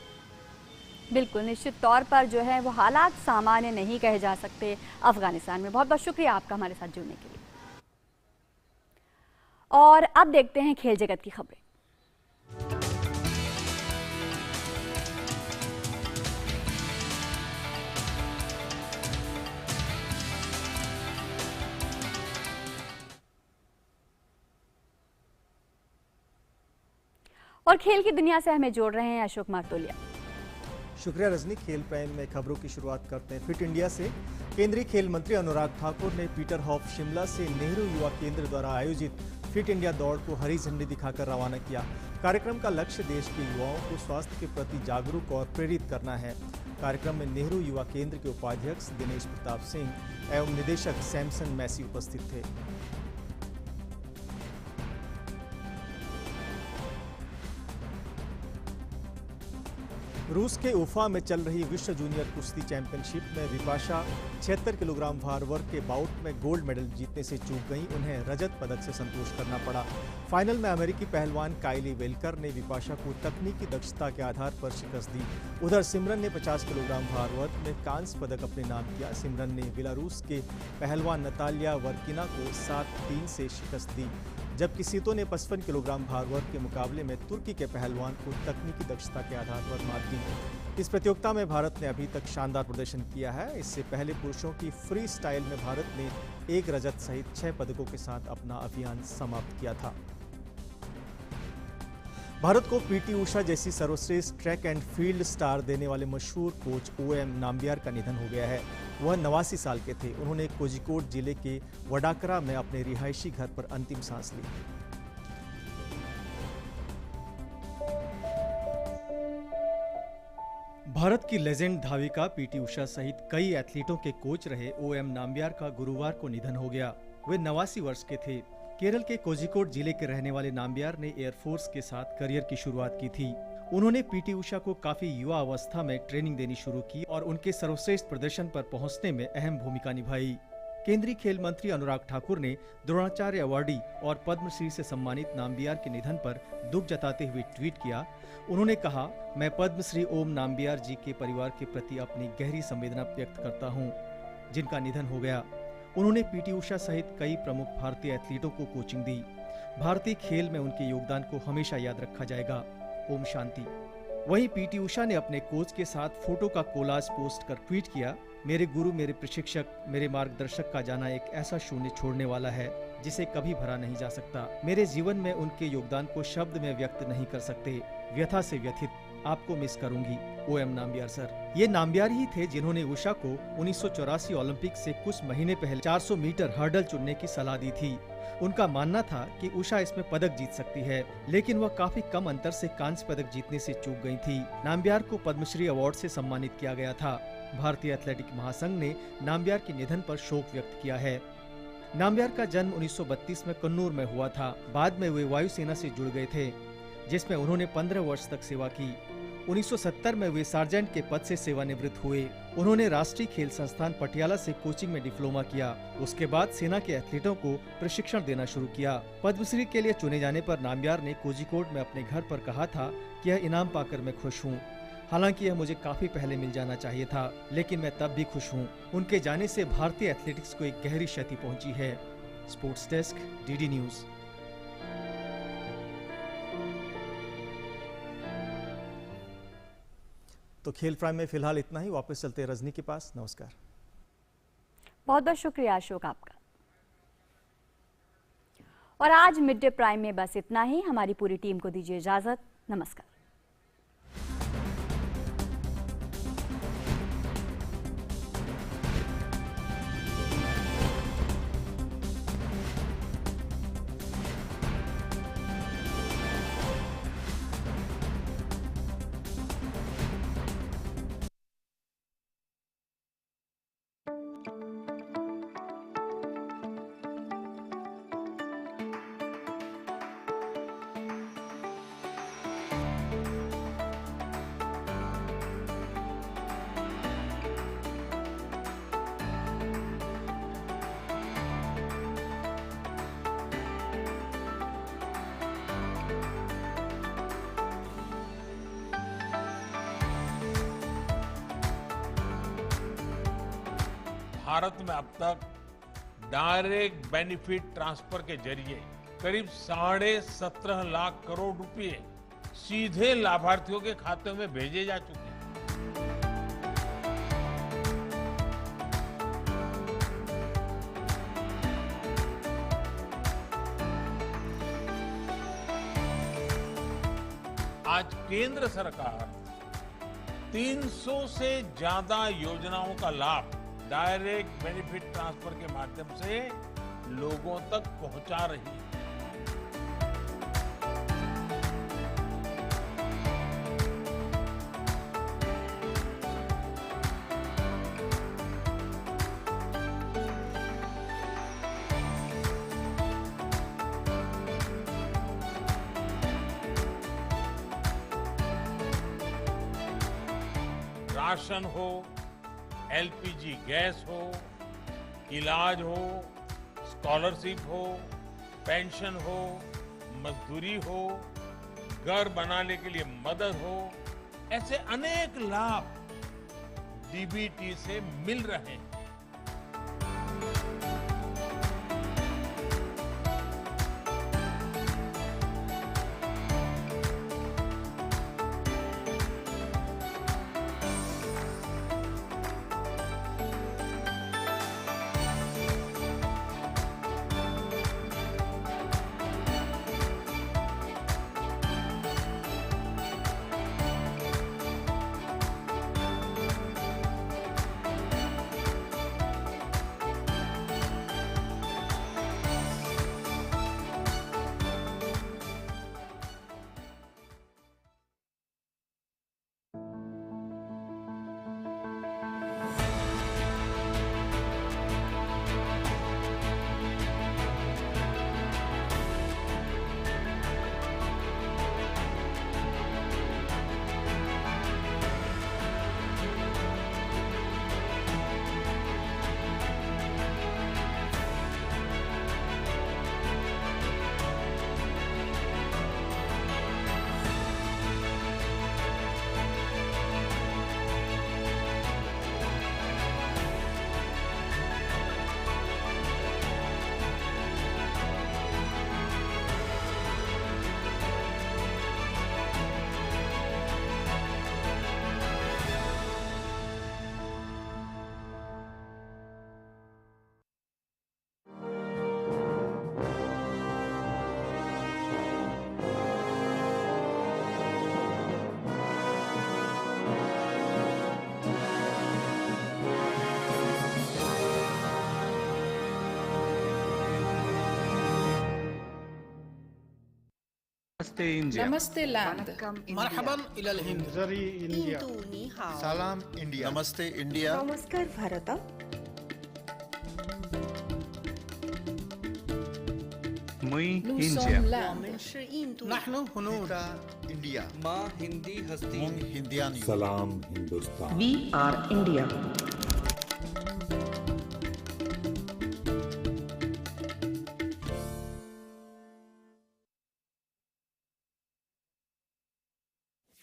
बिल्कुल निश्चित तौर पर जो है वो हालात सामान्य नहीं कहे जा सकते अफगानिस्तान में। बहुत बहुत शुक्रिया आपका हमारे साथ जुड़ने के लिए। और अब देखते हैं खेल जगत की खबरें। और खेल की दुनिया से हमें जोड़ रहे हैं अशोक मार्तोलिया। शुक्रिया रजनी। खेल प्राइम में खबरों की शुरुआत करते हैं फिट इंडिया से। केंद्रीय खेल मंत्री अनुराग ठाकुर ने पीटर हॉफ शिमला से नेहरू युवा केंद्र द्वारा आयोजित फिट इंडिया दौड़ को हरी झंडी दिखाकर रवाना किया। कार्यक्रम का लक्ष्य देश के युवाओं को स्वास्थ्य के प्रति जागरूक और प्रेरित करना है। कार्यक्रम में नेहरू युवा केंद्र के उपाध्यक्ष दिनेश प्रताप सिंह एवं निदेशक सैमसन मैसी उपस्थित थे। रूस के उफा में चल रही विश्व जूनियर कुश्ती चैंपियनशिप में विपाशा 76 किलोग्राम भार वर्ग के बाउट में गोल्ड मेडल जीतने से चूक गईं। उन्हें रजत पदक से संतोष करना पड़ा। फाइनल में अमेरिकी पहलवान काइली वेलकर ने विपाशा को तकनीकी दक्षता के आधार पर शिकस्त दी। उधर सिमरन ने 50 किलोग्राम भार वर्ग में कांस्य पदक अपने नाम किया। सिमरन ने बेलारूस के पहलवान नतालिया वर्किना को 7-3 से शिकस्त दी, जबकि सीतो ने 55 किलोग्राम भार वर्ग के मुकाबले में तुर्की के पहलवान को तकनीकी दक्षता के आधार पर मात दी। इस प्रतियोगिता में भारत ने अभी तक शानदार प्रदर्शन किया है। इससे पहले पुरुषों की फ्री स्टाइल में भारत ने 1 रजत सहित 6 पदकों के साथ अपना अभियान समाप्त किया था। भारत को पीटी उषा जैसी सर्वश्रेष्ठ ट्रैक एंड फील्ड स्टार देने वाले मशहूर कोच ओएम नाम्बियार का निधन हो गया है। वह 89 साल के थे। उन्होंने कोझिकोड जिले के वडाकरा में अपने रिहायशी घर पर अंतिम सांस ली। भारत की लेजेंड धाविका पीटी उषा सहित कई एथलीटों के कोच रहे ओएम नाम्बियार का गुरुवार को निधन हो गया। वे 89 वर्ष के थे। केरल के कोझिकोड जिले के रहने वाले नाम्बियार ने एयरफोर्स के साथ करियर की शुरुआत की थी। उन्होंने पीटी उषा को काफी युवा अवस्था में ट्रेनिंग देनी शुरू की और उनके सर्वश्रेष्ठ प्रदर्शन पर पहुंचने में अहम भूमिका निभाई। केंद्रीय खेल मंत्री अनुराग ठाकुर ने द्रोणाचार्य अवार्डी और पद्मश्री से सम्मानित नाम्बियार के निधन पर दुख जताते हुए ट्वीट किया। उन्होंने कहा, मैं पद्मश्री ओम नाम्बियार जी के परिवार के प्रति अपनी गहरी संवेदना व्यक्त करता हूँ, जिनका निधन हो गया। उन्होंने पीटी उषा सहित कई प्रमुख भारतीय एथलीटों को कोचिंग दी। भारतीय खेल में उनके योगदान को हमेशा याद रखा जाएगा। ओम शांति। वहीं पीटी उषा ने अपने कोच के साथ फोटो का कोलाज पोस्ट कर ट्वीट किया, मेरे गुरु, मेरे प्रशिक्षक, मेरे मार्गदर्शक का जाना एक ऐसा शून्य छोड़ने वाला है जिसे कभी भरा नहीं जा सकता। मेरे जीवन में उनके योगदान को शब्द में व्यक्त नहीं कर सकते। व्यथा से व्यथित, आपको मिस करूंगी, ओएम नाम्बियार सर। ये नाम्बियार ही थे जिन्होंने उषा को 1984 ओलंपिक से कुछ महीने पहले 400 मीटर हर्डल चुनने की सलाह दी थी। उनका मानना था कि उषा इसमें पदक जीत सकती है, लेकिन वह काफी कम अंतर से कांस्य पदक जीतने से चूक गई थी। नाम्बियार को पद्मश्री अवार्ड से सम्मानित किया गया था। भारतीय एथलेटिक महासंघ ने नाम्बियार के निधन पर शोक व्यक्त किया है। नाम्बियार का जन्म 1932 में कन्नूर में हुआ था। बाद में वे वायुसेना से जुड़ गए थे, जिसमें उन्होंने 15 वर्ष तक सेवा की। 1970 में वे सार्जेंट के पद से सेवानिवृत्त हुए। उन्होंने राष्ट्रीय खेल संस्थान पटियाला से कोचिंग में डिप्लोमा किया। उसके बाद सेना के एथलीटों को प्रशिक्षण देना शुरू किया। पद्मश्री के लिए चुने जाने पर नाम्बियार ने कोझिकोड में अपने घर पर कहा था कि यह इनाम पाकर मैं खुश हूँ। हालांकि यह मुझे काफी पहले मिल जाना चाहिए था, लेकिन मैं तब भी खुश हूँ। उनके जाने से भारतीय एथलेटिक्स को एक गहरी क्षति पहुंची है। Sports desk, DD news. तो खेल प्राइम में फिलहाल इतना ही। वापस चलते हैं रजनी के पास। नमस्कार। बहुत बहुत शुक्रिया अशोक आपका। और आज मिड डे प्राइम में बस इतना ही। हमारी पूरी टीम को दीजिए इजाजत। नमस्कार। भारत में अब तक डायरेक्ट बेनिफिट ट्रांसफर के जरिए करीब 17.5 लाख करोड़ रुपए सीधे लाभार्थियों के खाते में भेजे जा चुके हैं। आज केंद्र सरकार 300 से ज्यादा योजनाओं का लाभ डायरेक्ट बेनिफिट ट्रांसफर के माध्यम से लोगों तक पहुंचा रही है। राशन हो, एलपीजी गैस हो, इलाज हो, स्कॉलरशिप हो, पेंशन हो, मजदूरी हो, घर बनाने के लिए मदद हो, ऐसे अनेक लाभ डीबीटी से मिल रहे हैं। नमस्ते इंडिया। नमस्ते लैंड। मरहबन इलल हिंद। जरी इंडिया। सलाम इंडिया। नमस्ते इंडिया। नमस्कार भारत। मुई इंडिया। नहनु हुनूर इंडिया। माँ हिंदी हस्ती। हिंदियानी। सलाम Hindustan. We are India.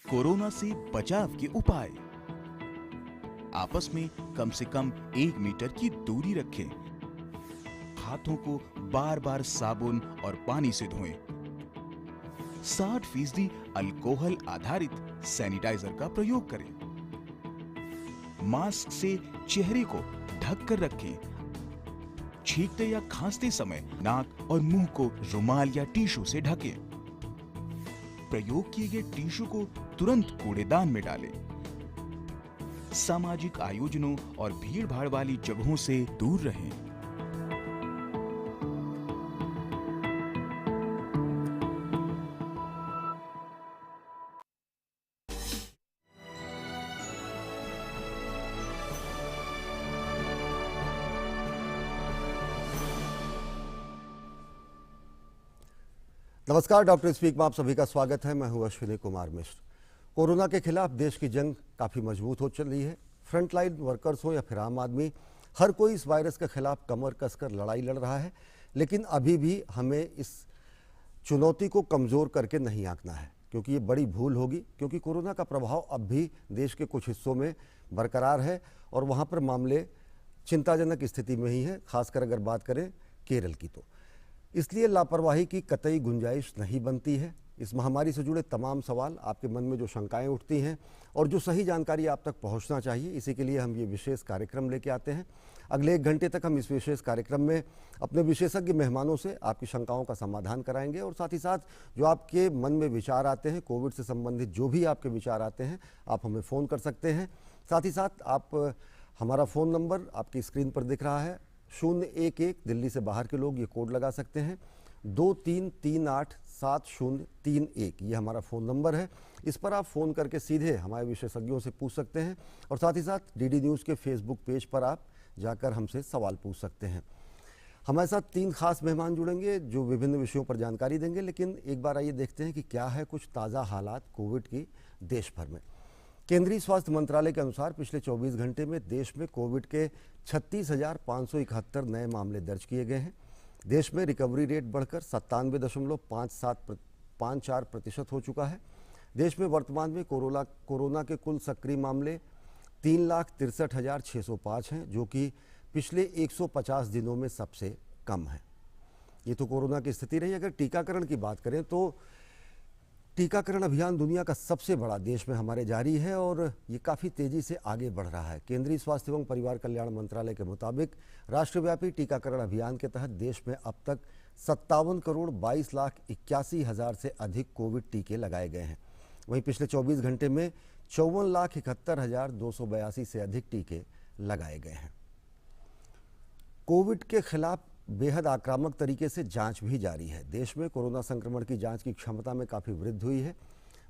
Corona से बचाव के उपाय। आपस में कम से कम 1 मीटर की दूरी रखें। हाथों को बार बार साबुन और पानी से धोएं। 60% अल्कोहल आधारित सैनिटाइजर का प्रयोग करें। मास्क से चेहरे को ढक कर रखें। छींकते या खांसते समय नाक और मुंह को रुमाल या टिश्यू से ढकें। प्रयोग किए गए टिश्यू को तुरंत कूड़ेदान में डालें। सामाजिक आयोजनों और भीड़-भाड़ वाली जगहों से दूर रहें। नमस्कार, डॉक्टर स्पीक में आप सभी का स्वागत है। मैं हूं अश्विनी कुमार मिश्र। कोरोना के खिलाफ देश की जंग काफ़ी मजबूत हो चल रही है। फ्रंटलाइन वर्कर्स हो या फिर आम आदमी, हर कोई इस वायरस के खिलाफ कमर कसकर लड़ाई लड़ रहा है। लेकिन अभी भी हमें इस चुनौती को कमज़ोर करके नहीं आंकना है, क्योंकि ये बड़ी भूल होगी। क्योंकि कोरोना का प्रभाव अब भी देश के कुछ हिस्सों में बरकरार है और वहाँ पर मामले चिंताजनक स्थिति में ही है, खासकर अगर बात करें केरल की तो। इसलिए लापरवाही की कतई गुंजाइश नहीं बनती है। इस महामारी से जुड़े तमाम सवाल, आपके मन में जो शंकाएं उठती हैं और जो सही जानकारी आप तक पहुंचना चाहिए, इसी के लिए हम ये विशेष कार्यक्रम लेके आते हैं। अगले 1 घंटे तक हम इस विशेष कार्यक्रम में अपने विशेषज्ञ मेहमानों से आपकी शंकाओं का समाधान कराएंगे और साथ ही साथ जो आपके मन में विचार आते हैं, कोविड से संबंधित जो भी आपके विचार आते हैं, आप हमें फ़ोन कर सकते हैं। साथ ही साथ आप हमारा फ़ोन नंबर आपकी स्क्रीन पर दिख रहा है, 011, दिल्ली से बाहर के लोग ये कोड लगा सकते हैं, 23387031, ये हमारा फ़ोन नंबर है। इस पर आप फ़ोन करके सीधे हमारे विशेषज्ञों से पूछ सकते हैं और साथ ही साथ डीडी न्यूज़ के फेसबुक पेज पर आप जाकर हमसे सवाल पूछ सकते हैं। हमारे साथ 3 खास मेहमान जुड़ेंगे जो विभिन्न विषयों पर जानकारी देंगे, लेकिन एक बार आइए देखते हैं कि क्या है कुछ ताज़ा हालात कोविड की देश भर में। केंद्रीय स्वास्थ्य मंत्रालय के अनुसार पिछले 24 घंटे में देश में कोविड के 36,571 नए मामले दर्ज किए गए हैं। देश में रिकवरी रेट बढ़कर 97.54% हो चुका है। देश में वर्तमान में कोरोना के कुल सक्रिय मामले 3,63,605 हैं, जो कि पिछले 150 दिनों में सबसे कम है। ये तो कोरोना की स्थिति रही। अगर टीकाकरण की बात करें तो टीकाकरण अभियान दुनिया का सबसे बड़ा देश में हमारे जारी है और ये काफ़ी तेज़ी से आगे बढ़ रहा है। केंद्रीय स्वास्थ्य एवं परिवार कल्याण मंत्रालय के मुताबिक राष्ट्रव्यापी टीकाकरण अभियान के तहत देश में अब तक 57,22,81,000 से अधिक कोविड टीके लगाए गए हैं। वहीं पिछले 24 घंटे में 54,71,282 से अधिक टीके लगाए गए हैं। कोविड के खिलाफ बेहद आक्रामक तरीके से जांच भी जारी है। देश में कोरोना संक्रमण की जांच की क्षमता में काफ़ी वृद्धि हुई है।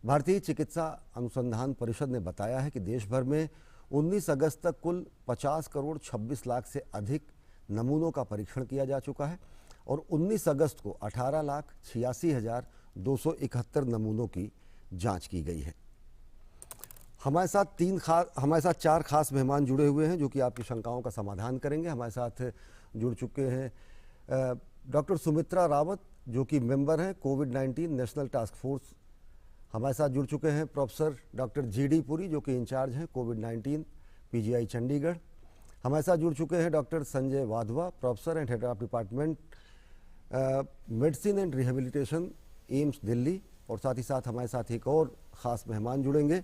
भारतीय चिकित्सा अनुसंधान परिषद ने बताया है कि देश भर में 19 अगस्त तक कुल 50 करोड़ 26 लाख से अधिक नमूनों का परीक्षण किया जा चुका है और 19 अगस्त को 18,86,271 नमूनों की जांच की गई है। हमारे साथ 4 खास मेहमान जुड़े हुए हैं जो कि आपकी शंकाओं का समाधान करेंगे। हमारे साथ जुड़ चुके हैं डॉक्टर सुमित्रा रावत, जो कि मेंबर हैं कोविड-19 नेशनल टास्क फोर्स। हमारे साथ जुड़ चुके हैं प्रोफेसर डॉक्टर जीडी पुरी, जो कि इंचार्ज हैं कोविड-19 पीजीआई चंडीगढ़। हमारे साथ जुड़ चुके हैं doctor Sanjay Wadhwa, professor and head of department medicine and rehabilitation, AIIMS Delhi. और साथ ही साथ हमारे साथ एक और ख़ास मेहमान जुड़ेंगे।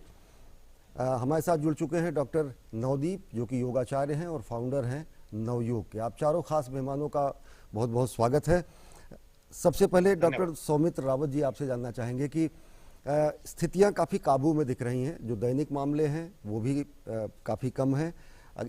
हमारे साथ जुड़ चुके हैं डॉक्टर नवदीप, जो कि योगाचार्य हैं और फाउंडर हैं नवयोग के। आप चारों खास मेहमानों का बहुत बहुत स्वागत है। सबसे पहले डॉक्टर सौमित्र रावत जी, आपसे जानना चाहेंगे कि स्थितियां काफ़ी काबू में दिख रही हैं, जो दैनिक मामले हैं वो भी काफ़ी कम हैं।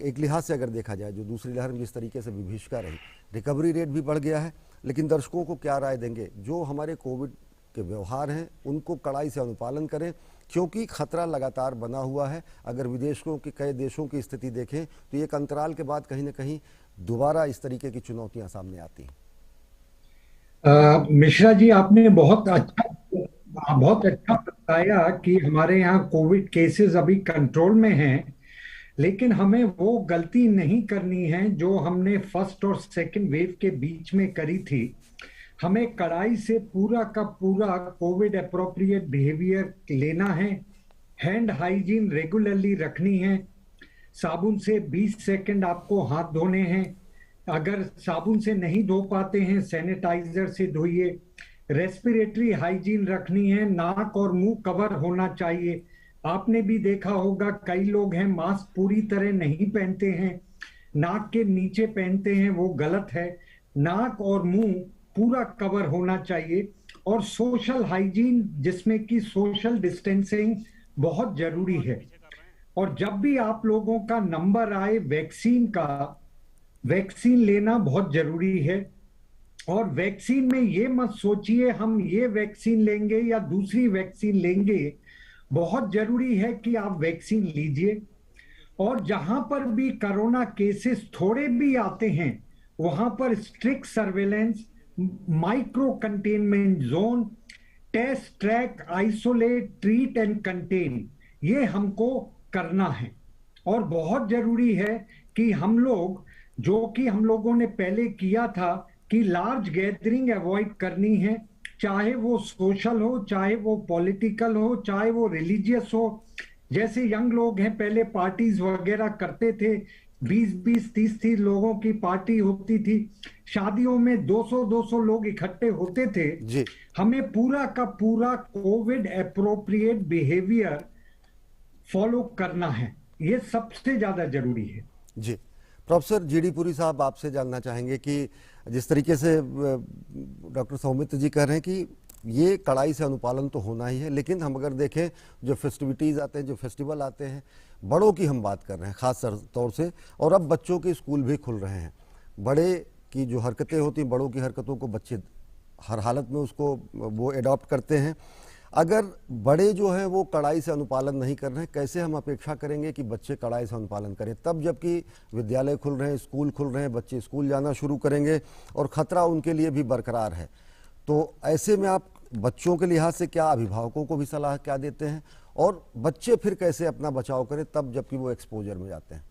एक लिहाज से अगर देखा जाए, जो दूसरी लहर में जिस तरीके से विभीषिका रही, रिकवरी रेट भी बढ़ गया है, लेकिन दर्शकों को क्या राय देंगे जो हमारे कोविड के व्यवहार हैं उनको कड़ाई से अनुपालन करें, क्योंकि खतरा लगातार बना हुआ है। अगर विदेशों के कई देशों की स्थिति देखें तो एक अंतराल के बाद कहीं ना कहीं दोबारा इस तरीके की चुनौतियां सामने आती हैं। मिश्रा जी, आपने बहुत अच्छा बताया कि हमारे यहाँ कोविड केसेस अभी कंट्रोल में हैं, लेकिन हमें वो गलती नहीं करनी है जो हमने फर्स्ट और सेकंड वेव के बीच में करी थी। हमें कड़ाई से पूरा का पूरा कोविड अप्रोप्रिएट बिहेवियर लेना है, हैंड हाइजीन रेगुलरली रखनी है, साबुन से 20 सेकंड आपको हाथ धोने हैं, अगर साबुन से नहीं धो पाते हैं सैनिटाइजर से धोइए, रेस्पिरेटरी हाइजीन रखनी है, नाक और मुंह कवर होना चाहिए। आपने भी देखा होगा कई लोग हैं मास्क पूरी तरह नहीं पहनते हैं, नाक के नीचे पहनते हैं, वो गलत है। नाक और मुंह पूरा कवर होना चाहिए और सोशल हाइजीन, जिसमें कि सोशल डिस्टेंसिंग बहुत जरूरी है। और जब भी आप लोगों का नंबर आए वैक्सीन का, वैक्सीन लेना बहुत जरूरी है। और वैक्सीन में ये मत सोचिए हम ये वैक्सीन लेंगे या दूसरी वैक्सीन लेंगे, बहुत जरूरी है कि आप वैक्सीन लीजिए। और जहां पर भी कोरोना केसेस थोड़े भी आते हैं वहां पर strict surveillance, micro containment zone, test, track, isolate, treat and contain, ये हमको करना है। और बहुत जरूरी है कि हम लोग, जो कि हम लोगों ने पहले किया था, कि लार्ज गैदरिंग अवॉइड करनी है, चाहे वो सोशल हो, चाहे वो पॉलिटिकल हो, चाहे वो रिलीजियस हो। जैसे यंग लोग हैं पहले पार्टीज वगैरह करते थे, 20-20, 30-30 लोगों की पार्टी होती थी। शादियों में 200-200 लोग इकट्ठे होते थे। जी। हमें पूरा का पूरा कोविड एप्रोप्रिएट बिहेवियर फॉलो करना है, ये सबसे ज्यादा जरूरी है। जी, प्रोफेसर जीडी पुरी साहब, आपसे जानना चाहेंगे कि जिस तरीके से डॉक्टर सौमित्र जी कह रहे हैं कि ये कड़ाई से अनुपालन तो होना ही है, लेकिन हम अगर देखें जो फेस्टिविटीज़ आते हैं, जो फेस्टिवल आते हैं, बड़ों की हम बात कर रहे हैं ख़ास तौर से, और अब बच्चों के स्कूल भी खुल रहे हैं। बड़े की जो हरकतें होती हैं, बड़ों की हरकतों को बच्चे हर हालत में उसको वो एडॉप्ट करते हैं। अगर बड़े जो हैं वो कड़ाई से अनुपालन नहीं कर रहे हैं, कैसे हम अपेक्षा करेंगे कि बच्चे कड़ाई से अनुपालन करें? तब जबकि विद्यालय खुल रहे हैं, स्कूल खुल रहे हैं, बच्चे स्कूल जाना शुरू करेंगे और ख़तरा उनके लिए भी बरकरार है। तो ऐसे में आप बच्चों के लिहाज से क्या, अभिभावकों को भी सलाह क्या देते हैं, और बच्चे फिर कैसे अपना बचाव करें तब जबकि वो एक्सपोजर में जाते हैं?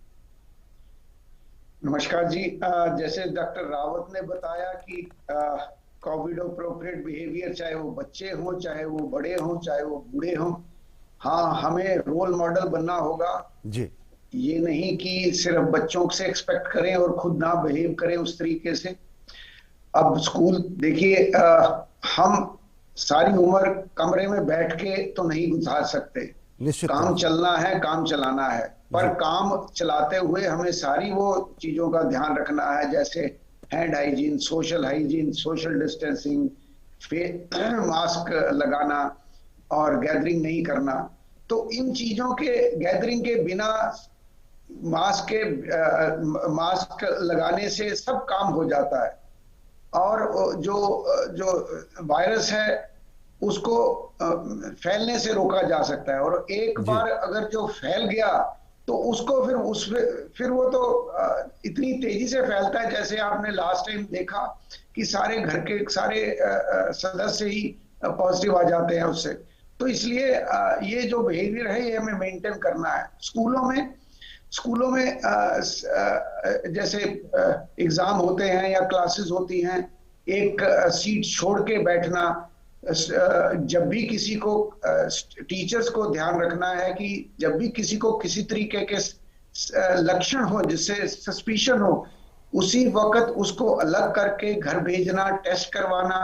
नमस्कार जी। जैसे डॉक्टर रावत ने बताया कि कोविड अप्रोप्रिएट बिहेवियर, चाहे वो बच्चे हों, चाहे वो बड़े हों, चाहे वो बूढ़े हों, हाँ, हमें रोल मॉडल बनना होगा जी। ये नहीं कि सिर्फ बच्चों से एक्सपेक्ट करें और खुद ना बिहेव करें उस तरीके से। अब स्कूल देखिए, हम सारी उम्र कमरे में बैठ के तो नहीं गुजार सकते, काम चलना है, काम चलाना है, पर काम चलाते हुए हमें सारी वो चीजों का ध्यान रखना है, जैसे hand hygiene, social distancing, mask लगाना और गैदरिंग नहीं करना। तो इन चीजों के, गैदरिंग के बिना मास्क लगाने से सब काम हो जाता है, और जो वायरस है उसको फैलने से रोका जा सकता है। और एक बार अगर जो फैल गया तो उसको फिर वो तो इतनी तेजी से फैलता है, जैसे आपने लास्ट टाइम देखा कि सारे घर के सारे सदस्य ही पॉजिटिव आ जाते हैं उससे। तो इसलिए ये जो बिहेवियर है ये हमें मेंटेन करना है। स्कूलों में जैसे एग्जाम होते हैं या क्लासेस होती हैं, एक सीट छोड़ के बैठना, जब भी किसी को, टीचर्स को ध्यान रखना है कि जब भी किसी को किसी तरीके के लक्षण हो जिससे सस्पिशन हो, उसी वक्त उसको अलग करके घर भेजना, टेस्ट करवाना,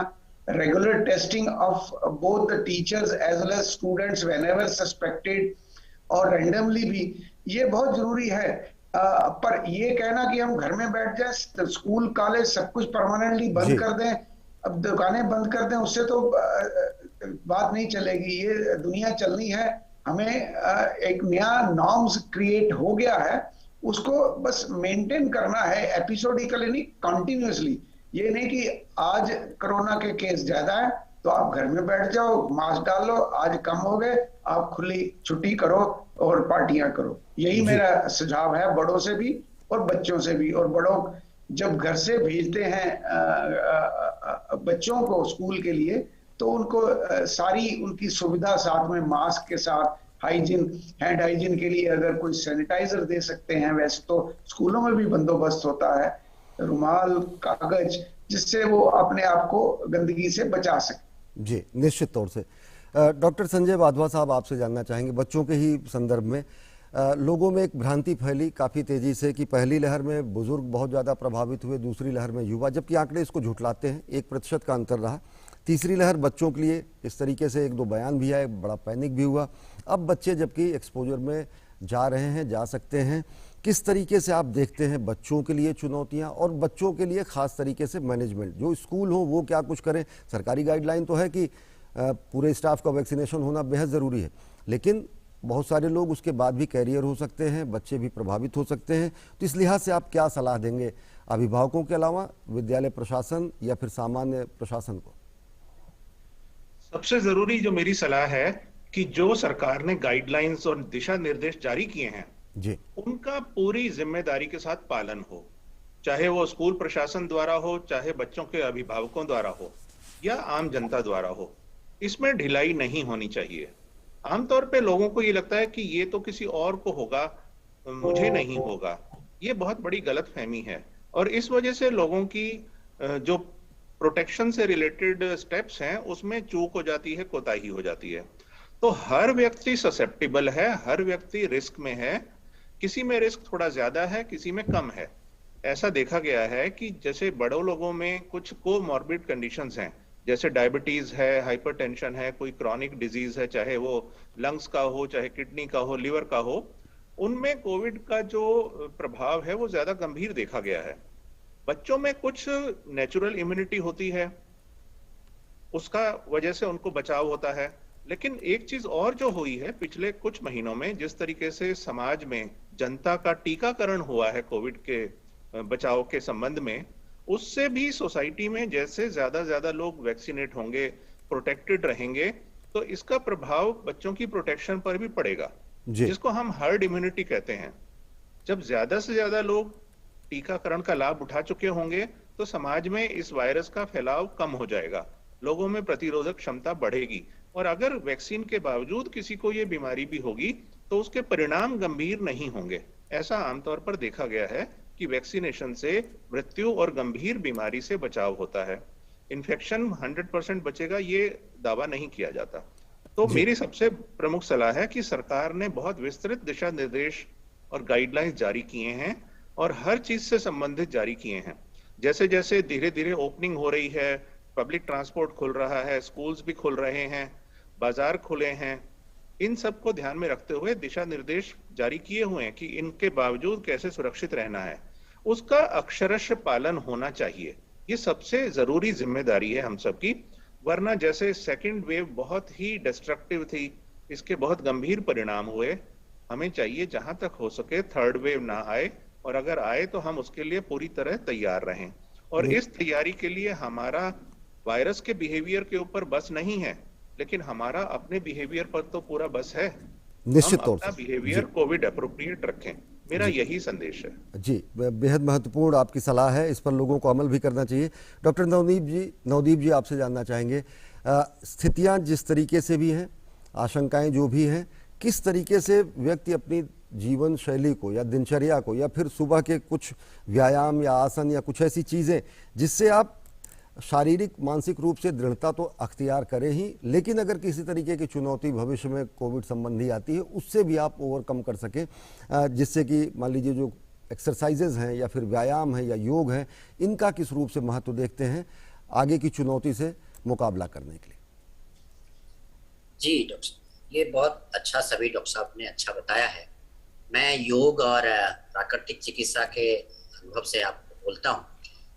regular testing of both the teachers as well as students whenever suspected, और रैंडमली भी, ये बहुत जरूरी है। पर ये कहना कि हम घर में बैठ जाए, स्कूल कॉलेज सब कुछ परमानेंटली बंद कर दें, अब दुकानें बंद कर दें, उससे तो बात नहीं चलेगी। ये दुनिया चलनी है, हमें एक नया नॉर्म्स क्रिएट हो गया है, उसको बस मेंटेन करना है, एपिसोडिकली नहीं, कंटिन्यूअसली। ये नहीं कि आज कोरोना के केस ज्यादा है तो आप घर में बैठ जाओ, मास्क डाल लो, आज कम हो गए, आप खुली छुट्टी करो और पार्टियां करो। यही मेरा सुझाव है, बड़ों से भी और बच्चों से भी। और बड़ों जब घर से भेजते हैं बच्चों को स्कूल के लिए, तो उनको सारी उनकी सुविधा साथ में, मास्क के साथ, हाइजीन, हैंड हाइजीन के लिए अगर कोई सैनिटाइजर दे सकते हैं, वैसे तो स्कूलों में भी बंदोबस्त होता है, रुमाल, कागज, जिससे वो अपने आप को गंदगी से बचा सके। जी, निश्चित तौर से। डॉक्टर संजय वाधवा साहब, आपसे जानना चाहेंगे, बच्चों के ही संदर्भ में लोगों में एक भ्रांति फैली काफ़ी तेज़ी से कि पहली लहर में बुजुर्ग बहुत ज़्यादा प्रभावित हुए, दूसरी लहर में युवा, जबकि आंकड़े इसको झुठलाते हैं, 1% का अंतर रहा। तीसरी लहर बच्चों के लिए इस तरीके से 1-2 बयान भी आए, बड़ा पैनिक भी हुआ। अब बच्चे जबकि एक्सपोजर में जा रहे हैं, जा सकते हैं, किस तरीके से आप देखते हैं बच्चों के लिए चुनौतियां और बच्चों के लिए ख़ास तरीके से मैनेजमेंट, जो स्कूल हो वो क्या कुछ करें? सरकारी गाइडलाइन तो है कि पूरे स्टाफ का वैक्सीनेशन होना बेहद ज़रूरी है, लेकिन बहुत सारे लोग उसके बाद भी कैरियर हो सकते हैं, बच्चे भी प्रभावित हो सकते हैं। तो इस लिहाज से आप क्या सलाह देंगे अभिभावकों के अलावा विद्यालय प्रशासन या फिर सामान्य प्रशासन को? सबसे जरूरी जो मेरी सलाह है कि जो सरकार ने गाइडलाइंस और दिशा निर्देश जारी किए हैं जी, उनका पूरी जिम्मेदारी के साथ पालन हो, चाहे वो स्कूल प्रशासन द्वारा हो, चाहे बच्चों के अभिभावकों द्वारा हो या आम जनता द्वारा हो। इसमें ढिलाई नहीं होनी चाहिए। आमतौर पे लोगों को ये लगता है कि ये तो किसी और को होगा, मुझे नहीं होगा। ये बहुत बड़ी गलतफहमी है, और इस वजह से लोगों की जो प्रोटेक्शन से रिलेटेड स्टेप्स हैं उसमें चूक हो जाती है, कोताही हो जाती है। तो हर व्यक्ति ससेप्टिबल है, हर व्यक्ति रिस्क में है, किसी में रिस्क थोड़ा ज्यादा है, किसी में कम है। ऐसा देखा गया है कि जैसे बड़ों लोगों में कुछ कोमॉर्बिड कंडीशंस हैं, जैसे डायबिटीज है, हाइपरटेंशन है, कोई क्रॉनिक डिजीज है, चाहे वो लंग्स का हो, चाहे किडनी का हो, लिवर का हो, उनमें कोविड का जो प्रभाव है वो ज्यादा गंभीर देखा गया है। बच्चों में कुछ नेचुरल इम्यूनिटी होती है, उसका वजह से उनको बचाव होता है। लेकिन एक चीज और जो हुई है पिछले कुछ महीनों में, जिस तरीके से समाज में जनता का टीकाकरण हुआ है कोविड के बचाव के संबंध में, उससे भी सोसाइटी में जैसे ज्यादा लोग वैक्सीनेट होंगे, प्रोटेक्टेड रहेंगे, तो इसका प्रभाव बच्चों की प्रोटेक्शन पर भी पड़ेगा, जिसको हम हर्ड इम्यूनिटी कहते हैं। जब ज्यादा से ज्यादा लोग टीकाकरण का लाभ उठा चुके होंगे तो समाज में इस वायरस का फैलाव कम हो जाएगा, लोगों में प्रतिरोधक क्षमता बढ़ेगी, और अगर वैक्सीन के बावजूद किसी को ये बीमारी भी होगी तो उसके परिणाम गंभीर नहीं होंगे। ऐसा आमतौर पर देखा गया है कि वैक्सीनेशन से मृत्यु और गंभीर बीमारी से बचाव होता है। इन्फेक्शन 100% बचेगा ये दावा नहीं किया जाता। तो मेरी सबसे प्रमुख सलाह है कि सरकार ने बहुत विस्तृत दिशा निर्देश और गाइडलाइंस जारी किए हैं और हर चीज से संबंधित जारी किए हैं। जैसे जैसे धीरे धीरे ओपनिंग हो रही है, पब्लिक ट्रांसपोर्ट खुल रहा है, स्कूल्स भी खुल रहे हैं, बाजार खुले हैं, इन सब को ध्यान में रखते हुए दिशा निर्देश जारी किए हुए हैं कि इनके बावजूद कैसे सुरक्षित रहना है, उसका अक्षरशः पालन होना चाहिए। ये सबसे जरूरी जिम्मेदारी है हम सबकी, वरना जैसे सेकंड वेव बहुत ही डिस्ट्रक्टिव थी, इसके बहुत गंभीर परिणाम हुए। हमें चाहिए जहां तक हो सके थर्ड वेव ना आए, और अगर आए तो हम उसके लिए पूरी तरह तैयार रहें। और इस तैयारी के लिए हमारा वायरस के बिहेवियर के ऊपर बस नहीं है, लेकिन हमारा अपने बिहेवियर पर तो पूरा बस है। निश्चित तौर से बिहेवियर कोविड एप्रोप्रिएट रखें, मेरा यही संदेश है। जी, बेहद महत्वपूर्ण आपकी सलाह है, इस पर लोगों को अमल भी करना चाहिए। डॉक्टर नवदीप जी आपसे जानना चाहेंगे, स्थितियां जिस तरीके से भी हैं, आशंकाएं जो भी हैं, किस तरीके से व्यक्ति अपनी जीवन शैली को या दिनचर्या को या फिर सुबह के कुछ व्यायाम या आसन या कुछ ऐसी चीज़ें जिससे आप शारीरिक मानसिक रूप से दृढ़ता तो अख्तियार करें ही, लेकिन अगर किसी तरीके की चुनौती भविष्य में कोविड संबंधी आती है उससे भी आप ओवरकम कर सकें, जिससे कि मान लीजिए जो एक्सरसाइजेज हैं या फिर व्यायाम है या योग है, इनका किस रूप से महत्व देखते हैं आगे की चुनौती से मुकाबला करने के लिए? जी डॉक्टर, ये बहुत अच्छा सभी डॉक्टर साहब ने अच्छा बताया है। मैं योग और प्राकृतिक चिकित्सा के अनुभव से आपको बोलता हूँ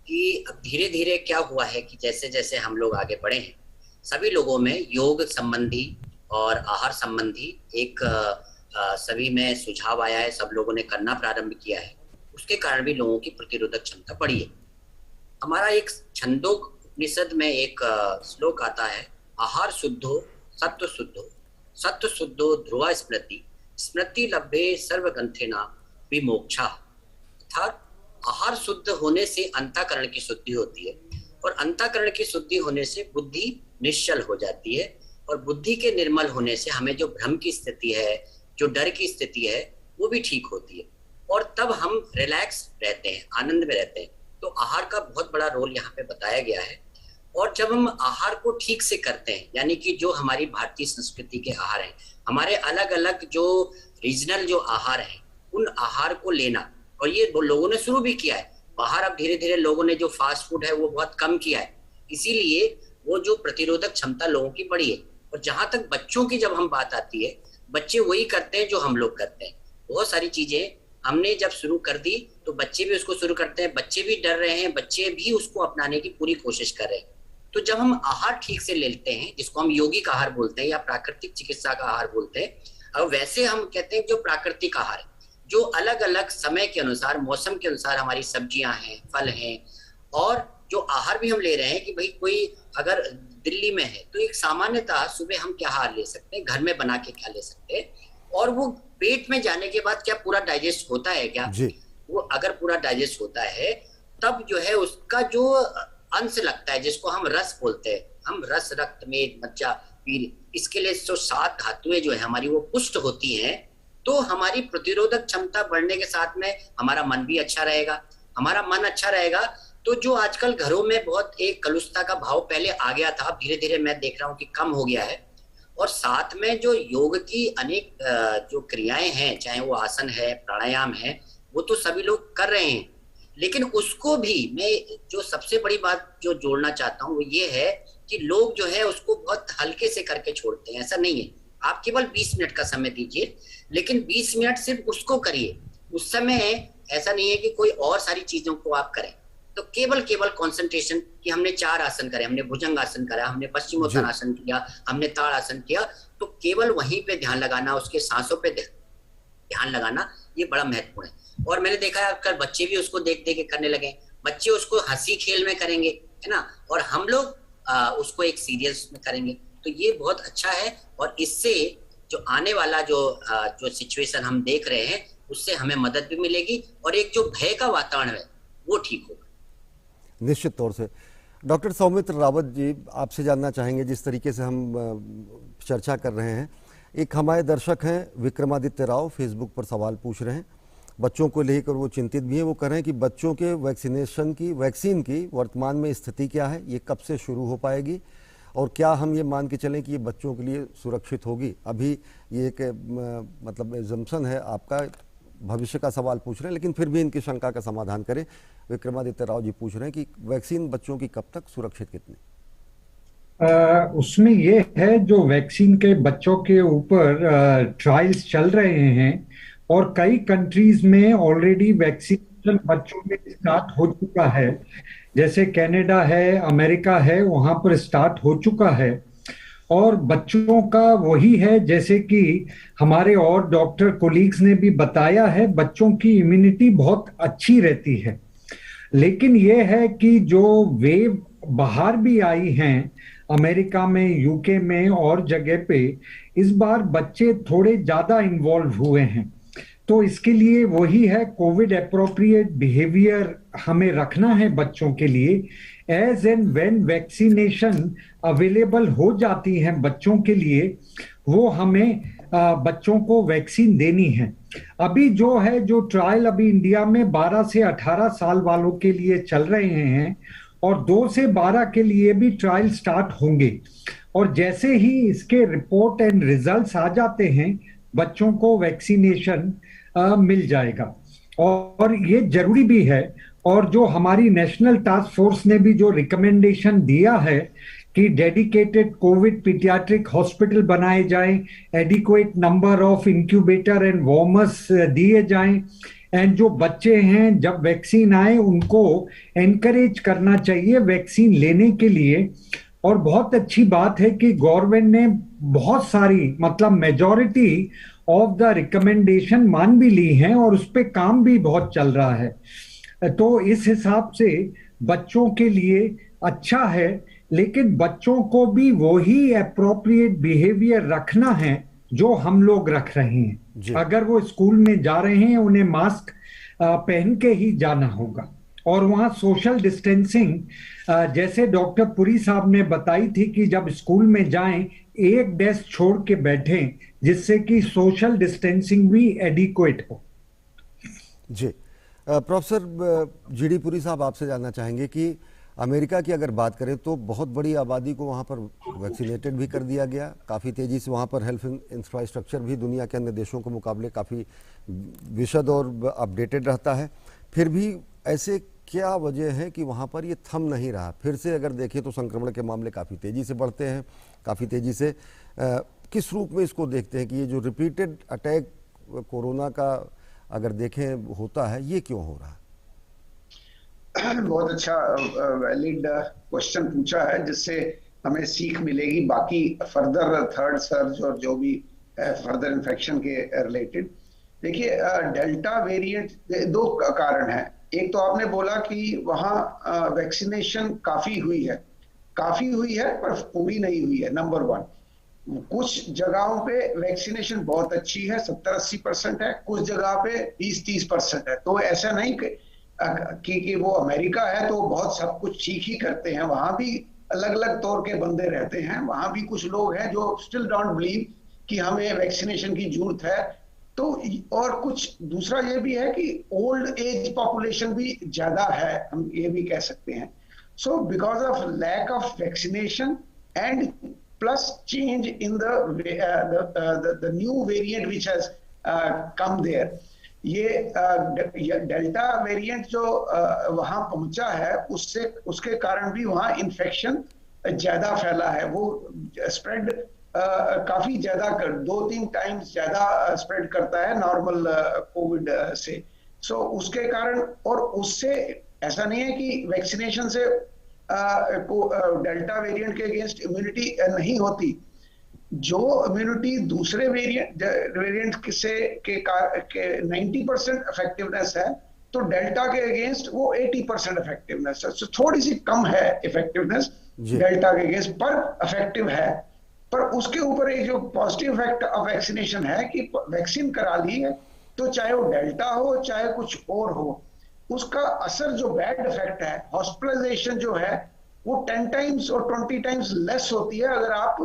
कि अब धीरे धीरे क्या हुआ है कि जैसे जैसे हम लोग आगे बढ़े हैं, सभी लोगों में योग संबंधी और आहार संबंधी एक सभी में सुझाव आया है, सब लोगों ने करना प्रारंभ किया है। उसके कारण भी लोगों की प्रतिरोधक क्षमता बढ़ी है। हमारा एक छंदोग उपनिषद में एक श्लोक आता है, आहार शुद्धो सत्व शुद्धो सत्व शुद्धो ध्रुवा स्मृति स्मृति लभ्ये सर्वग्रंथेना विमोक्षा। अर्थात आहार शुद्ध होने से अंतःकरण की शुद्धि होती है, और अंतःकरण की शुद्धि होने से बुद्धि निश्चल हो जाती है, और बुद्धि के निर्मल होने से हमें जो भ्रम की स्थिति है, जो डर की स्थिति है, वो भी ठीक होती है, और तब हम रिलैक्स रहते हैं, आनंद में रहते हैं। तो आहार का बहुत बड़ा रोल यहाँ पे बताया गया है। और जब हम आहार को ठीक से करते हैं, यानी कि जो हमारी भारतीय संस्कृति के आहार हैं, हमारे अलग अलग जो रीजनल जो आहार हैं, उन आहार को लेना, और ये लोगों ने शुरू भी किया है। बाहर अब धीरे धीरे लोगों ने जो फास्ट फूड है वो बहुत कम किया है, इसीलिए वो जो प्रतिरोधक क्षमता लोगों की बढ़ी है। और जहां तक बच्चों की जब हम बात आती है, बच्चे वही करते हैं जो हम लोग करते हैं। बहुत सारी चीजें हमने जब शुरू कर दी तो बच्चे भी उसको शुरू करते हैं, बच्चे भी डर रहे हैं, बच्चे भी उसको अपनाने की पूरी कोशिश कर रहे हैं। तो जब हम आहार ठीक से लेते हैं, जिसको हम यौगिक आहार बोलते हैं या प्राकृतिक चिकित्सा का आहार बोलते हैं, और वैसे हम कहते हैं जो प्राकृतिक आहार है, जो अलग अलग समय के अनुसार, मौसम के अनुसार हमारी सब्जियां हैं, फल हैं, और जो आहार भी हम ले रहे हैं कि भाई कोई अगर दिल्ली में है तो एक सामान्यतः सुबह हम क्या आहार ले सकते हैं, घर में बना के क्या ले सकते हैं, और वो पेट में जाने के बाद क्या पूरा डाइजेस्ट होता है क्या? वो अगर पूरा डाइजेस्ट होता है तब जो है उसका जो अंश लगता है, जिसको हम रस बोलते हैं, हम रस, रक्त, मेद, मज्जा, पील, इसके लिए जो 7 धातुएं जो है हमारी वो पुष्ट होती हैं, तो हमारी प्रतिरोधक क्षमता बढ़ने के साथ में हमारा मन भी अच्छा रहेगा। हमारा मन अच्छा रहेगा तो जो आजकल घरों में बहुत एक कलुषता का भाव पहले आ गया था, धीरे धीरे मैं देख रहा हूँ कि कम हो गया है। और साथ में जो योग की अनेक जो क्रियाएं हैं, चाहे वो आसन है, प्राणायाम है, वो तो सभी लोग कर रहे हैं, लेकिन उसको भी मैं जो सबसे बड़ी बात जो जोड़ना चाहता हूँ वो ये है कि लोग जो है उसको बहुत हल्के से करके छोड़ते हैं। ऐसा नहीं है, आप केवल 20 मिनट का समय दीजिए, लेकिन 20 मिनट सिर्फ उसको करिए। उस समय ऐसा नहीं है कि कोई और सारी चीजों को आप करें, तो केवल कंसंट्रेशन कि हमने 4 आसन करे, हमने भुजंग आसन करा, हमने पश्चिमोत्तानासन किया, हमने ताड़ आसन किया, तो केवल वहीं पे ध्यान लगाना, उसके सांसों पे ध्यान लगाना, ये बड़ा महत्वपूर्ण है। और मैंने देखा है आजकल बच्चे भी उसको देख देख के करने लगे, बच्चे उसको हंसी खेल में करेंगे, है ना, और हम लोग उसको एक सीरियस में करेंगे, तो ये बहुत अच्छा है। और इससे जो आने वाला जो सिचुएशन हम देख रहे हैं उससे हमें मदद भी मिलेगी और एक जो भय का वातावरण है वो ठीक होगा। निश्चित तौर से। डॉक्टर सौमित्र रावत जी, आपसे जानना चाहेंगे, जिस तरीके से हम चर्चा कर रहे हैं, एक हमारे दर्शक हैं विक्रमादित्य राव, फेसबुक पर सवाल पूछ रहे हैं, बच्चों को लेकर वो चिंतित भी हैं। वो कह रहे हैं कि बच्चों के वैक्सीन की वर्तमान में स्थिति क्या है, ये कब से शुरू हो पाएगी और क्या हम ये मान के चलें कि ये बच्चों के लिए सुरक्षित होगी? अभी ये एक मतलब एजम्पशन है आपका, भविष्य का सवाल पूछ रहे हैं, लेकिन फिर भी इनकी शंका का समाधान करें। विक्रमादित्य राव जी पूछ रहे हैं कि वैक्सीन बच्चों की कब तक सुरक्षित कितनी? उसमें ये है, जो वैक्सीन के बच्चों के ऊपर ट्रायल्स चल रहे हैं और कई कंट्रीज में ऑलरेडी वैक्सीनेशन बच्चों में स्टार्ट हो चुका है, जैसे कनाडा है, अमेरिका है, वहां पर स्टार्ट हो चुका है। और बच्चों का वही है, जैसे कि हमारे और डॉक्टर कोलीग्स ने भी बताया है, बच्चों की इम्यूनिटी बहुत अच्छी रहती है। लेकिन ये है कि जो वेव बाहर भी आई हैं, अमेरिका में, यूके में और जगह पे, इस बार बच्चे थोड़े ज्यादा इन्वॉल्व हुए हैं। तो इसके लिए वही है, कोविड एप्रोप्रिएट बिहेवियर हमें रखना है बच्चों के लिए। As and when vaccination available हो जाती है बच्चों के लिए, वो हमें बच्चों को वैक्सीन देनी है। अभी जो है, जो ट्रायल अभी इंडिया में 12 से 18 साल वालों के लिए चल रहे हैं और 2 से 12 के लिए भी ट्रायल स्टार्ट होंगे। और जैसे ही इसके रिपोर्ट एंड रिजल्ट्स आ जाते हैं, बच्चों को वैक्सीनेशन मिल जाएगा। और ये जरूरी भी है। और जो हमारी नेशनल टास्क फोर्स ने भी जो रिकमेंडेशन दिया है कि डेडिकेटेड कोविड पीडियाट्रिक हॉस्पिटल बनाए जाएं, adequate number of incubator and warmers दिए जाएं, एंड जो बच्चे हैं जब वैक्सीन आए उनको एनकरेज करना चाहिए वैक्सीन लेने के लिए। और बहुत अच्छी बात है कि गवर्नमेंट ने बहुत सारी, मतलब मेजॉरिटी ऑफ द रिकमेंडेशन मान भी ली हैं और उस पर काम भी बहुत चल रहा है। तो इस हिसाब से बच्चों के लिए अच्छा है, लेकिन बच्चों को भी वही एप्रोप्रिएट बिहेवियर रखना है जो हम लोग रख रहे हैं। अगर वो स्कूल में जा रहे हैं, उन्हें मास्क पहन के ही जाना होगा। और वहाँ सोशल डिस्टेंसिंग, जैसे डॉक्टर पुरी साहब ने बताई थी कि जब स्कूल में जाएं, एक डेस्क छोड़ के बैठें, जिससे कि सोशल डिस्टेंसिंग भी एडिक्वेट हो। जी, प्रोफेसर जीडी पुरी साहब, आपसे जानना चाहेंगे कि अमेरिका की अगर बात करें तो बहुत बड़ी आबादी को वहाँ पर वैक्सीनेटेड भी कर दिया गया, काफ़ी तेज़ी से वहाँ पर हेल्थ इंफ्रास्ट्रक्चर भी दुनिया के अन्य देशों के मुकाबले काफ़ी विशद और अपडेटेड रहता है। फिर भी ऐसे क्या वजह है कि वहाँ पर ये थम नहीं रहा? फिर से अगर देखें तो संक्रमण के मामले काफ़ी तेज़ी से बढ़ते हैं, काफ़ी तेज़ी से। किस रूप में इसको देखते हैं कि ये जो रिपीटेड अटैक कोरोना का अगर देखें होता है, ये क्यों हो रहा है? बहुत अच्छा वैलिड क्वेश्चन पूछा है, जिससे हमें सीख मिलेगी बाकी फर्दर थर्ड सर्ज और जो भी फर्दर इन्फेक्शन के रिलेटेड। देखिए, डेल्टा वेरिएंट, 2 कारण है। एक तो आपने बोला कि वहाँ वैक्सीनेशन काफी हुई है पर पूरी नहीं हुई है, नंबर 1। कुछ जगहों पे वैक्सीनेशन बहुत अच्छी है, 70-80% है, कुछ जगह पे 20-30% है। तो ऐसा नहीं कि वो अमेरिका है तो बहुत सब कुछ ठीक ही करते हैं। वहां भी अलग अलग तौर के बंदे रहते हैं। वहां भी कुछ लोग हैं जो स्टिल डोंट बिलीव कि हमें वैक्सीनेशन की जरूरत है। तो और कुछ दूसरा ये भी है कि ओल्ड एज पॉपुलेशन भी ज्यादा है, हम ये भी कह सकते हैं। So because of lack of vaccination and plus change in the new variant which has come there. ये डेल्टा वेरिएंट जो वहां पहुंचा है उसके कारण भी वहां इन्फेक्शन ज्यादा फैला है। वो स्प्रेड काफी ज्यादा 2-3 टाइम्स ज्यादा स्प्रेड करता है नॉर्मल कोविड से। सो उसके कारण, और उससे ऐसा नहीं है कि वैक्सीनेशन से डेल्टा वेरिएंट के अगेंस्ट इम्यूनिटी नहीं होती। जो इम्यूनिटी दूसरे वेरिएंट से के 90% इफेक्टिवनेस है, तो डेल्टा के अगेंस्ट वो 80% इफेक्टिवनेस है। so, थोड़ी सी कम है इफेक्टिवनेस डेल्टा के अगेंस्ट, पर इफेक्टिव है। पर उसके ऊपर एक जो पॉजिटिव इफेक्ट ऑफ वैक्सीनेशन है कि वैक्सीन करा ली है तो चाहे वो डेल्टा हो चाहे कुछ और हो, उसका असर जो बैड इफेक्ट है, हॉस्पिटलाइजेशन जो है वो 10 टाइम्स और 20 टाइम्स लेस होती है अगर आप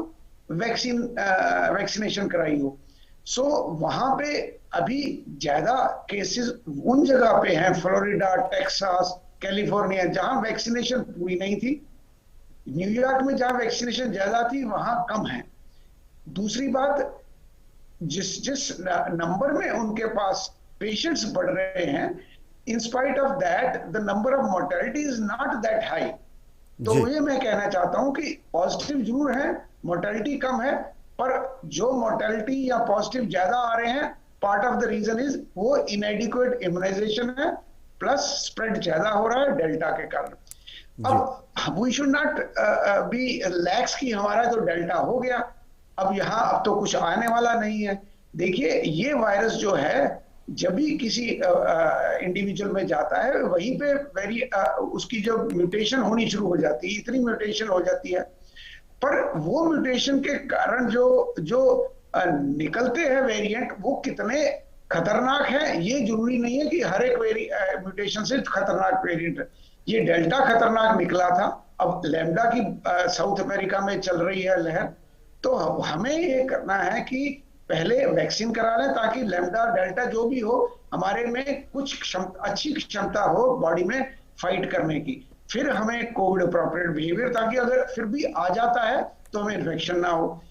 वैक्सीनेशन कराई हो। सो वहां पे अभी ज्यादा केसेस उन जगह पे हैं, फ्लोरिडा, टेक्सास, कैलिफोर्निया, जहां वैक्सीनेशन पूरी नहीं थी। न्यूयॉर्क में जहां वैक्सीनेशन ज्यादा थी वहां कम है। दूसरी बात, जिस नंबर में उनके पास पेशेंट्स बढ़ रहे हैं, in spite of that the number of mortality is not that high. तो ये मैं कहना चाहता हूं कि पॉजिटिव जरूर है, मोर्टेलिटी कम है, पर जो मोर्टेलिटी या पॉजिटिव ज्यादा आ रहे हैं, part of the reason is वो इनएडिक्वेट इम्यूनाइजेशन है, प्लस स्प्रेड ज्यादा हो रहा है डेल्टा के कारण। अब we should not be lax कि हमारा तो डेल्टा हो गया, अब तो कुछ आने वाला नहीं है। देखिए, ये वायरस जो है जब भी किसी इंडिविजुअल में जाता है, वहीं पे उसकी जो म्यूटेशन होनी शुरू हो जाती है, इतनी म्यूटेशन हो जाती है, पर वो म्यूटेशन के कारण जो निकलते हैं वेरिएंट, वो कितने खतरनाक है ये जरूरी नहीं है कि हर एक म्यूटेशन से खतरनाक वेरिएंट है। ये डेल्टा खतरनाक निकला था, अब लैम्डा की साउथ अमेरिका में चल रही है लहर। तो हमें ये करना है कि पहले वैक्सीन करा लें ताकि लैम्डा डेल्टा जो भी हो, हमारे में कुछ अच्छी क्षमता हो बॉडी में फाइट करने की। फिर हमें कोविड अप्रोप्रिएट बिहेवियर, ताकि अगर फिर भी आ जाता है तो हमें इन्फेक्शन ना हो।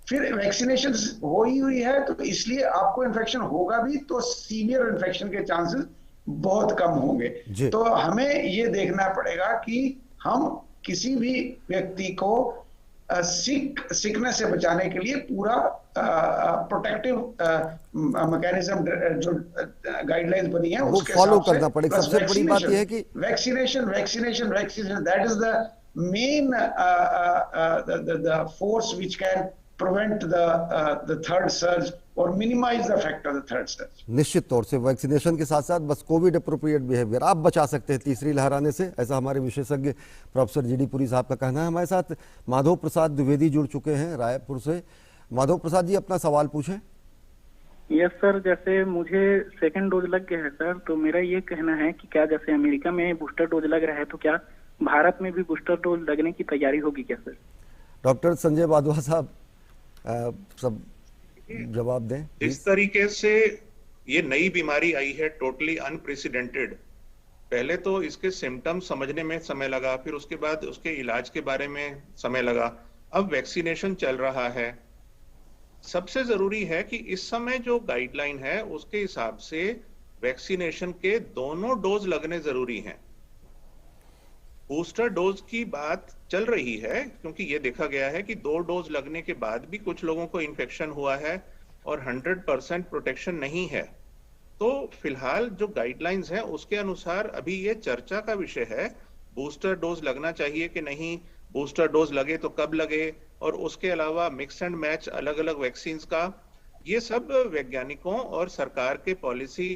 फिर वैक्सीनेशन हो ही हुई है, तो इसलिए आपको इन्फेक्शन होगा भी तो सीवियर इन्फेक्शन के चांसेस बहुत कम होंगे। तो हमें ये देखना पड़ेगा कि हम किसी भी व्यक्ति को सिकनेस से बचाने के लिए पूरा प्रोटेक्टिव मैकेनिज्म जो गाइडलाइंस बनी है उसके फॉलो करना पड़ेगा। सबसे बड़ी बात यह है कि vaccination that is the main the force which can prevent the third surge और minimise the effect of the third surge. निश्चित तौर से वैक्सीनेशन के साथ साथ बस कोविड अप्रोप्रिएट बिहेवियर आप बचा सकते हैं तीसरी लहर आने से, ऐसा हमारे विशेषज्ञ प्रोफेसर जीडी पुरी साहब का कहना है। हमारे साथ माधव प्रसाद द्विवेदी जुड़ चुके हैं रायपुर से। माधव प्रसाद जी, अपना सवाल पूछें। यस सर, जैसे मुझे सेकंड डोज लग गया है सर, तो मेरा ये कहना है कि क्या जैसे अमेरिका में बूस्टर डोज लग रहा है, तो क्या भारत में भी बूस्टर डोज लगने की तैयारी होगी क्या सर? डॉक्टर संजय बादवा साहब सब जवाब दें। इस तरीके से ये नई बीमारी आई है, टोटली अनप्रेसिडेंटेड। पहले तो इसके सिम्टम्स समझने में समय लगा, फिर उसके बाद उसके इलाज के बारे में समय लगा, अब वैक्सीनेशन चल रहा है। सबसे जरूरी है कि इस समय जो गाइडलाइन है उसके हिसाब से वैक्सीनेशन के दोनों डोज लगने जरूरी हैं। बूस्टर डोज की बात चल रही है क्योंकि ये देखा गया है कि 2 डोज लगने के बाद भी कुछ लोगों को इन्फेक्शन हुआ है और 100% प्रोटेक्शन नहीं है। तो फिलहाल जो गाइडलाइंस हैं उसके अनुसार अभी ये चर्चा का विषय है, बूस्टर डोज लगना चाहिए कि नहीं, बूस्टर डोज लगे तो कब लगे, और उसके अलावा मिक्स एंड मैच अलग अलग वैक्सीन का, ये सब वैज्ञानिकों और सरकार के पॉलिसी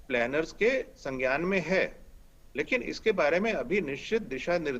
प्लानर्स के संज्ञान में है, लेकिन इसके बारे में अभी निश्चित दिशा निर्देश